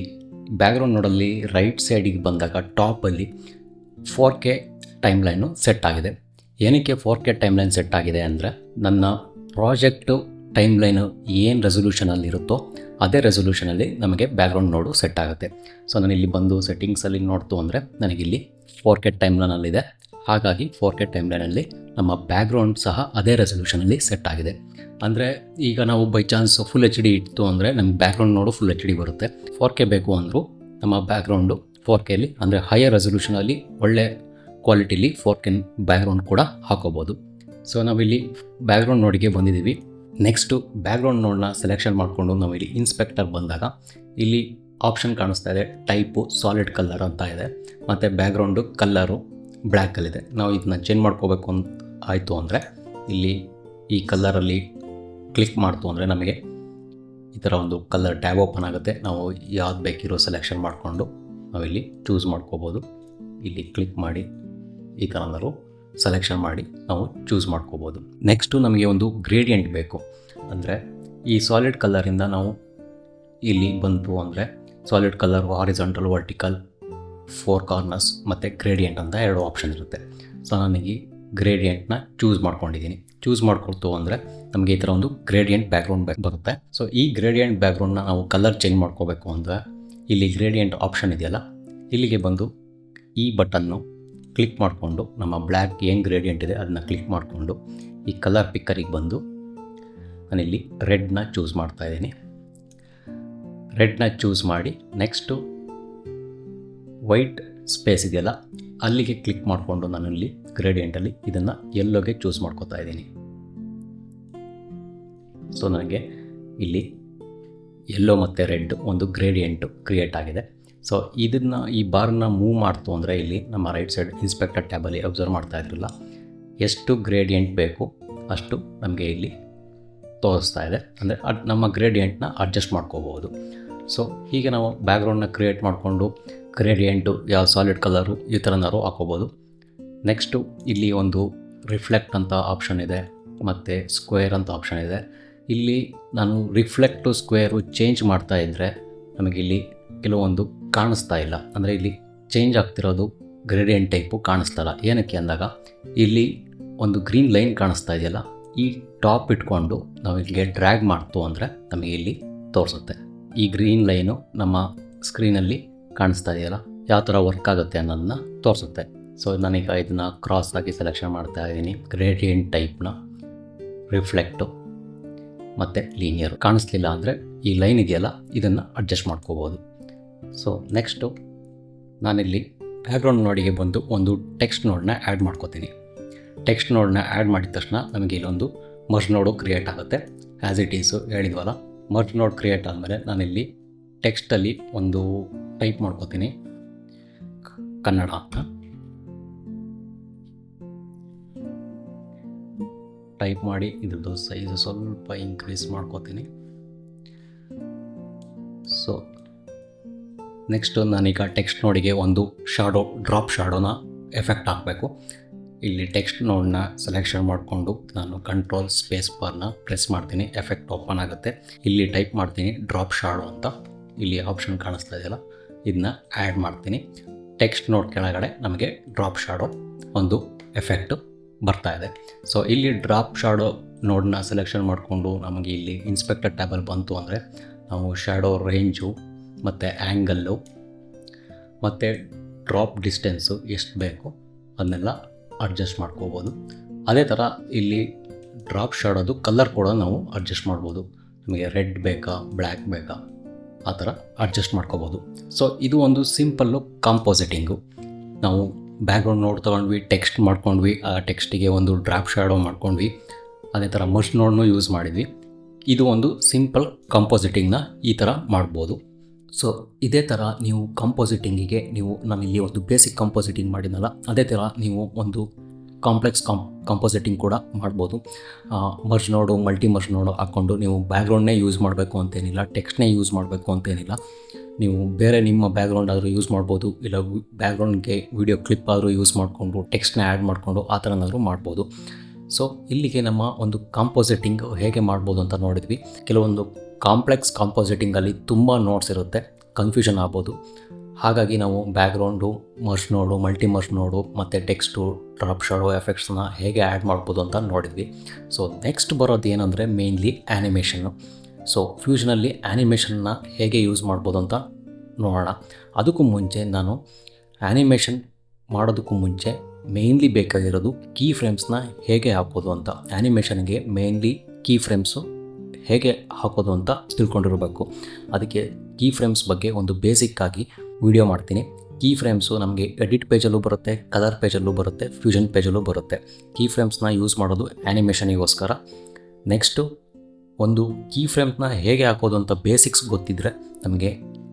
ಬ್ಯಾಕ್ಗ್ರೌಂಡ್ ನೋಡಲ್ಲಿ ರೈಟ್ ಸೈಡಿಗೆ ಬಂದಾಗ ಟಾಪಲ್ಲಿ 4K ಟೈಮ್ಲೈನು ಸೆಟ್ ಆಗಿದೆ. ಏನಕ್ಕೆ 4K ಟೈಮ್ಲೈನ್ ಸೆಟ್ ಆಗಿದೆ ಅಂದರೆ ನನ್ನ ಪ್ರಾಜೆಕ್ಟು ಟೈಮ್ಲೈನು ಏನು ರೆಸೊಲ್ಯೂಷನಲ್ಲಿ ಇರುತ್ತೋ ಅದೇ ರೆಸೊಲ್ಯೂಷನಲ್ಲಿ ನಮಗೆ ಬ್ಯಾಕ್ಗ್ರೌಂಡ್ ನೋಡು ಸೆಟ್ ಆಗುತ್ತೆ. ಸೊ ನಾನಿಲ್ಲಿ ಬಂದು ಸೆಟ್ಟಿಂಗ್ಸಲ್ಲಿ ನೋಡ್ತು ಅಂದರೆ ನನಗಿಲ್ಲಿ 4K ಟೈಮ್ಲೈನಲ್ಲಿದೆ. ಹಾಗಾಗಿ 4K ಟೈಮ್ಲೈನಲ್ಲಿ ನಮ್ಮ ಬ್ಯಾಕ್ಗ್ರೌಂಡ್ ಸಹ ಅದೇ ರೆಸೊಲ್ಯೂಷನಲ್ಲಿ ಸೆಟ್ ಆಗಿದೆ. ಅಂದರೆ ಈಗ ನಾವು by chance full H D ಇತ್ತು ಅಂದರೆ ನಮಗೆ ಬ್ಯಾಕ್ಗ್ರೌಂಡ್ ನೋಡು ಫುಲ್ ಎಚ್ ಡಿ ಬರುತ್ತೆ. 4K ಬೇಕು ಅಂದರೂ ನಮ್ಮ ಬ್ಯಾಕ್ಗ್ರೌಂಡು 4Kಲಿ ಅಂದರೆ ಹೈಯರ್ ರೆಸಲ್ಯೂಷನಲ್ಲಿ ಒಳ್ಳೆ ಕ್ವಾಲಿಟಿಲಿ 4K ಬ್ಯಾಕ್ಗ್ರೌಂಡ್ ಕೂಡ ಹಾಕೋಬೋದು. ಸೊ ನಾವಿಲ್ಲಿ ಬ್ಯಾಕ್ಗ್ರೌಂಡ್ ನೋಡಿಗೆ ಬಂದಿದ್ದೀವಿ. ನೆಕ್ಸ್ಟು ಬ್ಯಾಕ್ಗ್ರೌಂಡ್ ನೋಡನ್ನ ಸೆಲೆಕ್ಷನ್ ಮಾಡಿಕೊಂಡು ನಾವಿಲ್ಲಿ ಇನ್ಸ್ಪೆಕ್ಟರ್ ಬಂದಾಗ ಇಲ್ಲಿ ಆಪ್ಷನ್ ಕಾಣಿಸ್ತಾ ಇದೆ, ಟೈಪು ಸಾಲಿಡ್ ಕಲರ್ ಅಂತ ಇದೆ, ಮತ್ತು ಬ್ಯಾಕ್ಗ್ರೌಂಡು ಕಲ್ಲರು ಬ್ಲ್ಯಾಕಲ್ಲಿದೆ. ನಾವು ಇದನ್ನ ಚೇಂಜ್ ಮಾಡ್ಕೋಬೇಕು ಆಯಿತು ಅಂದರೆ ಇಲ್ಲಿ ಈ ಕಲರಲ್ಲಿ ಕ್ಲಿಕ್ ಮಾಡ್ತು ಅಂದರೆ ನಮಗೆ ಈ ಥರ ಒಂದು ಕಲರ್ ಟ್ಯಾಬ್ ಓಪನ್ ಆಗುತ್ತೆ. ನಾವು ಯಾವ್ದು ಬೇಕಿರೋ ಸೆಲೆಕ್ಷನ್ ಮಾಡಿಕೊಂಡು ನಾವಿಲ್ಲಿ ಚೂಸ್ ಮಾಡ್ಕೋಬೋದು. ಇಲ್ಲಿ ಕ್ಲಿಕ್ ಮಾಡಿ ಈ ಥರನಾದ್ರು ಸೆಲೆಕ್ಷನ್ ಮಾಡಿ ನಾವು ಚೂಸ್ ಮಾಡ್ಕೋಬೋದು. ನೆಕ್ಸ್ಟು ನಮಗೆ ಒಂದು ಗ್ರೇಡಿಯಂಟ್ ಬೇಕು. ಅಂದರೆ ಈ ಸಾಲಿಡ್ ಕಲರಿಂದ ನಾವು ಇಲ್ಲಿ ಬಂತು ಅಂದರೆ solid colour horizontal, vertical, 4 corners ಮತ್ತು ಗ್ರೇಡಿಯಂಟ್ ಅಂತ 2 ಆಪ್ಷನ್ ಇರುತ್ತೆ. ಸೊ ನನಗೆ ಗ್ರೇಡಿಯಂಟ್ನ ಚೂಸ್ ಮಾಡ್ಕೊಂಡಿದ್ದೀನಿ. ಚೂಸ್ ಮಾಡ್ಕೊಳ್ತು ಅಂದರೆ ನಮಗೆ ಈ ಥರ ಒಂದು ಗ್ರೇಡಿಯಂಟ್ ಬ್ಯಾಕ್ಗ್ರೌಂಡ್ ಬರುತ್ತೆ. ಸೊ ಈ ಗ್ರೇಡಿಯಂಟ್ ಬ್ಯಾಕ್ಗ್ರೌಂಡ್ನ ನಾವು ಕಲರ್ ಚೇಂಜ್ ಮಾಡ್ಕೋಬೇಕು ಅಂದರೆ ಇಲ್ಲಿ ಗ್ರೇಡಿಯಂಟ್ ಆಪ್ಷನ್ ಇದೆಯಲ್ಲ, ಇಲ್ಲಿಗೆ ಬಂದು ಈ ಬಟನ್ನು ಕ್ಲಿಕ್ ಮಾಡಿಕೊಂಡು ನಮ್ಮ ಬ್ಲ್ಯಾಕ್ ಏನು ಗ್ರೇಡಿಯಂಟ್ ಇದೆ ಅದನ್ನು ಕ್ಲಿಕ್ ಮಾಡಿಕೊಂಡು ಈ ಕಲರ್ ಪಿಕ್ಕರಿಗೆ ಬಂದು ನಾನಿಲ್ಲಿ ರೆಡ್ನ ಚೂಸ್ ಮಾಡ್ತಾಯಿದ್ದೀನಿ. ರೆಡ್ನ ಚೂಸ್ ಮಾಡಿ ನೆಕ್ಸ್ಟು ವೈಟ್ ಸ್ಪೇಸ್ ಇದೆಯಲ್ಲ ಅಲ್ಲಿಗೆ ಕ್ಲಿಕ್ ಮಾಡಿಕೊಂಡು ನಾನಿಲ್ಲಿ ಗ್ರೇಡಿಯಂಟಲ್ಲಿ ಇದನ್ನು ಯೆಲ್ಲೋಗೆ ಚೂಸ್ ಮಾಡ್ಕೋತಾ ಇದ್ದೀನಿ. ಸೊ ನನಗೆ ಇಲ್ಲಿ ಯೆಲ್ಲೋ ಮತ್ತು ರೆಡ್ ಒಂದು ಗ್ರೇಡಿಯಂಟು ಕ್ರಿಯೇಟ್ ಆಗಿದೆ. ಸೊ ಇದನ್ನು ಈ ಬಾರ್ನ ಮೂವ್ ಮಾಡ್ತು ಅಂದರೆ ಇಲ್ಲಿ ನಮ್ಮ ರೈಟ್ ಸೈಡ್ ಇನ್ಸ್ಪೆಕ್ಟರ್ ಟ್ಯಾಬಲ್ಲಿ ಅಬ್ಸರ್ವ್ ಮಾಡ್ತಾ ಇದ್ರಲ್ಲ, ಎಷ್ಟು ಗ್ರೇಡಿಯಂಟ್ ಬೇಕು ಅಷ್ಟು ನಮಗೆ ಇಲ್ಲಿ ತೋರಿಸ್ತಾ ಇದೆ. ಅಂದರೆ ನಮ್ಮ ಗ್ರೇಡಿಯಂಟ್ನ ಅಡ್ಜಸ್ಟ್ ಮಾಡ್ಕೋಬೋದು. ಸೊ ಹೀಗೆ ನಾವು ಬ್ಯಾಕ್ಗ್ರೌಂಡ್ನ ಕ್ರಿಯೇಟ್ ಮಾಡಿಕೊಂಡು ಗ್ರೇಡಿಯಂಟು ಯಾವ ಸಾಲಿಡ್ ಕಲರು ಈ ಥರನಾರು ಹಾಕೋಬೋದು. ನೆಕ್ಸ್ಟು ಇಲ್ಲಿ ಒಂದು ರಿಫ್ಲೆಕ್ಟ್ ಅಂತ ಆಪ್ಷನ್ ಇದೆ ಮತ್ತು ಸ್ಕ್ವೇರ್ ಅಂತ ಆಪ್ಷನ್ ಇದೆ. ಇಲ್ಲಿ ನಾನು ರಿಫ್ಲೆಕ್ಟು ಸ್ಕ್ವೇರು ಚೇಂಜ್ ಮಾಡ್ತಾ ಇದ್ದರೆ ನಮಗಿಲ್ಲಿ ಕೆಲವೊಂದು ಕಾಣಿಸ್ತಾ ಇಲ್ಲ. ಅಂದರೆ ಇಲ್ಲಿ ಚೇಂಜ್ ಆಗ್ತಿರೋದು ಗ್ರೇಡಿಯಂಟ್ ಟೈಪು ಕಾಣಿಸ್ತಲ್ಲ. ಏನಕ್ಕೆ ಅಂದಾಗ ಇಲ್ಲಿ ಒಂದು ಗ್ರೀನ್ ಲೈನ್ ಕಾಣಿಸ್ತಾ ಇದೆಯಲ್ಲ, ಈ ಟಾಪ್ ಇಟ್ಕೊಂಡು ನಾವು ಇಲ್ಲಿಗೆ ಡ್ರ್ಯಾಗ್ ಮಾಡ್ತು ಅಂದರೆ ನಮಗೆ ಇಲ್ಲಿ ತೋರಿಸುತ್ತೆ. ಈ ಗ್ರೀನ್ ಲೈನು ನಮ್ಮ ಸ್ಕ್ರೀನಲ್ಲಿ ಕಾಣಿಸ್ತಾ ಇದೆಯಲ್ಲ, ಯಾವ ಥರ ವರ್ಕ್ ಆಗುತ್ತೆ ಅನ್ನೋದನ್ನ ತೋರಿಸುತ್ತೆ. ಸೊ ನಾನೀಗ ಇದನ್ನು ಕ್ರಾಸ್ ಆಗಿ ಸೆಲೆಕ್ಷನ್ ಮಾಡ್ತಾ ಇದ್ದೀನಿ. ಗ್ರೇಡಿಯಂಟ್ ಟೈಪ್ನ ರಿಫ್ಲೆಕ್ಟು ಮತ್ತು ಲೀನಿಯರ್ ಕಾಣಿಸ್ಲಿಲ್ಲ ಅಂದರೆ ಈ ಲೈನ್ ಇದೆಯಲ್ಲ ಇದನ್ನು ಅಡ್ಜಸ್ಟ್ ಮಾಡ್ಕೋಬೋದು. ಸೊ ನೆಕ್ಸ್ಟು ನಾನಿಲ್ಲಿ ಬ್ಯಾಕ್ಗ್ರೌಂಡ್ ನೋಡಿಗೆ ಬಂದು ಒಂದು ಟೆಕ್ಸ್ಟ್ ನೋಡನ್ನ ಆ್ಯಡ್ ಮಾಡ್ಕೋತೀನಿ. ಟೆಕ್ಸ್ಟ್ ನೋಡನ್ನ ಆ್ಯಡ್ ಮಾಡಿದ ತಕ್ಷಣ ನಮಗೆ ಇಲ್ಲೊಂದು ಮರ್ಜ್ ನೋಡು ಕ್ರಿಯೇಟ್ ಆಗುತ್ತೆ. ಆ್ಯಸ್ ಇಟ್ ಈಸು ಹೇಳಿದ್ವಲ್ಲ, ಮರ್ಜ್ ನೋಡ್ ಕ್ರಿಯೇಟ್ ಆದಮೇಲೆ ನಾನಿಲ್ಲಿ ಟೆಕ್ಸ್ಟಲ್ಲಿ ಒಂದು ಟೈಪ್ ಮಾಡ್ಕೋತೀನಿ, ಕನ್ನಡ ಅಂತ ಟೈಪ್ ಮಾಡಿ ಇದ್ರದ್ದು ಸೈಜು ಸ್ವಲ್ಪ ಇನ್ಕ್ರೀಸ್ ಮಾಡ್ಕೋತೀನಿ. ಸೊ ನೆಕ್ಸ್ಟು ನಾನೀಗ ಟೆಕ್ಸ್ಟ್ ನೋಡಿಗೆ ಒಂದು ಡ್ರಾಪ್ ಶಾಡೋನ ಎಫೆಕ್ಟ್ ಹಾಕಬೇಕು. ಇಲ್ಲಿ ಟೆಕ್ಸ್ಟ್ ನೋಡನ್ನ ಸೆಲೆಕ್ಷನ್ ಮಾಡಿಕೊಂಡು ನಾನು ಕಂಟ್ರೋಲ್ ಸ್ಪೇಸ್ ಬಾರ್ನ ಪ್ರೆಸ್ ಮಾಡ್ತೀನಿ, ಎಫೆಕ್ಟ್ ಓಪನ್ ಆಗುತ್ತೆ. ಇಲ್ಲಿ ಟೈಪ್ ಮಾಡ್ತೀನಿ ಡ್ರಾಪ್ ಶಾಡೋ ಅಂತ. ಇಲ್ಲಿ ಆಪ್ಷನ್ ಕಾಣಿಸ್ತಾ ಇದೆಯಲ್ಲ ಇದನ್ನ ಆ್ಯಡ್ ಮಾಡ್ತೀನಿ. ಟೆಕ್ಸ್ಟ್ ನೋಡ್ ಕೆಳಗಡೆ ನಮಗೆ ಡ್ರಾಪ್ ಶಾಡೋ ಒಂದು ಎಫೆಕ್ಟು ಬರ್ತಾ ಇದೆ. ಸೊ ಇಲ್ಲಿ ಡ್ರಾಪ್ ಶಾಡೋ ನೋಡನ್ನ ಸೆಲೆಕ್ಷನ್ ಮಾಡಿಕೊಂಡು ನಮಗೆ ಇಲ್ಲಿ ಇನ್ಸ್ಪೆಕ್ಟರ್ ಟ್ಯಾಬಲ್ಲಿ ಬಂತು ಅಂದರೆ ನಾವು ಶಾಡೋ ರೇಂಜು ಮತ್ತು ಆ್ಯಂಗಲ್ಲು ಮತ್ತು ಡ್ರಾಪ್ ಡಿಸ್ಟೆನ್ಸು ಎಷ್ಟು ಬೇಕು ಅದನ್ನೆಲ್ಲ ಅಡ್ಜಸ್ಟ್ ಮಾಡ್ಕೋಬೋದು. ಅದೇ ಥರ ಇಲ್ಲಿ ಡ್ರಾಪ್ ಶಾಡೋದು ಕಲರ್ ಕೂಡ ನಾವು ಅಡ್ಜಸ್ಟ್ ಮಾಡ್ಬೋದು. ನಮಗೆ ರೆಡ್ ಬೇಕಾ ಬ್ಲ್ಯಾಕ್ ಬೇಕಾ ಆ ಥರ ಅಡ್ಜಸ್ಟ್ ಮಾಡ್ಕೋಬೋದು. ಸೊ ಇದು ಒಂದು ಸಿಂಪಲ್ಲು ಕಾಂಪೋಸಿಟಿಂಗು. ನಾವು ಬ್ಯಾಕ್ಗ್ರೌಂಡ್ ನೋಡ್ ತೊಗೊಂಡ್ವಿ, ಟೆಕ್ಸ್ಟ್ ಮಾಡ್ಕೊಂಡ್ವಿ, ಆ ಟೆಕ್ಸ್ಟಿಗೆ ಒಂದು ಡ್ರಾಪ್ ಶಾಡೋ ಮಾಡ್ಕೊಂಡ್ವಿ, ಅದೇ ಥರ ಮರ್ಜ್ ನೋಡ್ನೂ ಯೂಸ್ ಮಾಡಿದ್ವಿ. ಇದು ಒಂದು ಸಿಂಪಲ್ ಕಂಪೋಸಿಟಿಂಗ್ನ ಈ ಥರ ಮಾಡ್ಬೋದು. ಸೊ ಇದೇ ಥರ ನೀವು ಕಂಪೋಸಿಟಿಂಗಿಗೆ ನಾನಿಲ್ಲಿ ಒಂದು ಬೇಸಿಕ್ ಕಂಪೋಸಿಟಿಂಗ್ ಮಾಡಿದ್ನಲ್ಲ, ಅದೇ ಥರ ನೀವು ಒಂದು ಕಾಂಪ್ಲೆಕ್ಸ್ ಕಂಪೋಸಿಟಿಂಗ್ ಕೂಡ ಮಾಡ್ಬೋದು. ಮರ್ಜ್ ನೋಡು, ಮಲ್ಟಿ ಮರ್ಜ್ ನೋಡು ಹಾಕ್ಕೊಂಡು ನೀವು ಬ್ಯಾಕ್ಗ್ರೌಂಡ್ನೇ ಯೂಸ್ ಮಾಡಬೇಕು ಅಂತೇನಿಲ್ಲ, ಟೆಕ್ಸ್ಟ್ನೇ ಯೂಸ್ ಮಾಡಬೇಕು ಅಂತೇನಿಲ್ಲ. ನೀವು ಬೇರೆ ನಿಮ್ಮ ಬ್ಯಾಕ್ಗ್ರೌಂಡ್ ಆದರೂ ಯೂಸ್ ಮಾಡ್ಬೋದು, ಇಲ್ಲ ಬ್ಯಾಕ್ಗ್ರೌಂಡ್ಗೆ ವಿಡಿಯೋ ಕ್ಲಿಪ್ ಆದರೂ ಯೂಸ್ ಮಾಡಿಕೊಂಡು ಟೆಕ್ಸ್ಟ್ನ ಆ್ಯಡ್ ಮಾಡಿಕೊಂಡು ಆ ಥರನಾದರೂ ಮಾಡ್ಬೋದು. ಸೊ ಇಲ್ಲಿಗೆ ನಮ್ಮ ಒಂದು ಕಾಂಪೋಸಿಟಿಂಗ್ ಹೇಗೆ ಮಾಡ್ಬೋದು ಅಂತ ನೋಡಿದ್ವಿ. ಕೆಲವೊಂದು ಕಾಂಪ್ಲೆಕ್ಸ್ ಕಾಂಪೋಸಿಟಿಂಗಲ್ಲಿ ತುಂಬ ನೋಟ್ಸ್ ಇರುತ್ತೆ, ಕನ್ಫ್ಯೂಷನ್ ಆಗ್ಬೋದು. ಹಾಗಾಗಿ ನಾವು ಬ್ಯಾಕ್ಗ್ರೌಂಡು, ಮರ್ಜ್ ನೋಡು, ಮಲ್ಟಿ ಮರ್ಜ್ ನೋಡು ಮತ್ತು ಟೆಕ್ಸ್ಟು, ಡ್ರಾಪ್ ಶಾಡೋ ಎಫೆಕ್ಟ್ಸ್ನ ಹೇಗೆ ಆ್ಯಡ್ ಮಾಡ್ಬೋದು ಅಂತ ನೋಡಿದ್ವಿ. ಸೊ ನೆಕ್ಸ್ಟ್ ಬರೋದು ಏನಂದರೆ ಮೇನ್ಲಿ ಆ್ಯನಿಮೇಷನ್ನು. ಸೊ ಫ್ಯೂಷನಲ್ಲಿ ಆ್ಯನಿಮೇಷನ್ನ ಹೇಗೆ ಯೂಸ್ ಮಾಡ್ಬೋದು ಅಂತ ನೋಡೋಣ. ಅದಕ್ಕೂ ಮುಂಚೆ ನಾನು ಆ್ಯನಿಮೇಷನ್ ಮಾಡೋದಕ್ಕೂ ಮುಂಚೆ ಮೇನ್ಲಿ ಬೇಕಾಗಿರೋದು ಕೀ ಫ್ರೇಮ್ಸ್ನ ಹೇಗೆ ಹಾಕೋದು ಅಂತ. ಆ್ಯನಿಮೇಷನ್ಗೆ ಮೇನ್ಲಿ ಕೀ ಫ್ರೇಮ್ಸು ಹೇಗೆ ಹಾಕೋದು ಅಂತ ತಿಳ್ಕೊಂಡಿರಬೇಕು. ಅದಕ್ಕೆ ಕೀ ಫ್ರೇಮ್ಸ್ ಬಗ್ಗೆ ಒಂದು ಬೇಸಿಕ್ಕಾಗಿ ವಿಡಿಯೋ ಮಾಡ್ತೀನಿ. ಕೀ ಫ್ರೇಮ್ಸು ನಮಗೆ ಎಡಿಟ್ ಪೇಜಲ್ಲೂ ಬರುತ್ತೆ, ಕಲರ್ ಪೇಜಲ್ಲೂ ಬರುತ್ತೆ, ಫ್ಯೂಷನ್ ಪೇಜಲ್ಲೂ ಬರುತ್ತೆ. ಕೀ ಫ್ರೇಮ್ಸ್ನ ಯೂಸ್ ಮಾಡೋದು ಆ್ಯನಿಮೇಷನಿಗೋಸ್ಕರ. ನೆಕ್ಸ್ಟು ಒಂದು ಕೀ ಫ್ರೇಮ್ಸ್ನ ಹೇಗೆ ಹಾಕೋದು ಅಂತ ಬೇಸಿಕ್ಸ್ ಗೊತ್ತಿದ್ದರೆ ನಮಗೆ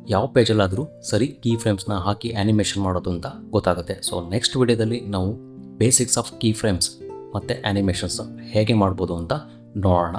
ಯಾವ ಪೇಜಲ್ಲಾದರೂ ಸರಿ ಕೀ ಫ್ರೇಮ್ಸ್ನ ಹಾಕಿ ಆ್ಯನಿಮೇಷನ್ ಮಾಡೋದು ಅಂತ ಗೊತ್ತಾಗುತ್ತೆ. ಸೊ ನೆಕ್ಸ್ಟ್ ವಿಡಿಯೋದಲ್ಲಿ ನಾವು ಬೇಸಿಕ್ಸ್ ಆಫ್ ಕೀ ಫ್ರೇಮ್ಸ್ ಮತ್ತು ಆ್ಯನಿಮೇಷನ್ಸ್ ಹೇಗೆ ಮಾಡ್ಬೋದು ಅಂತ ನೋಡೋಣ.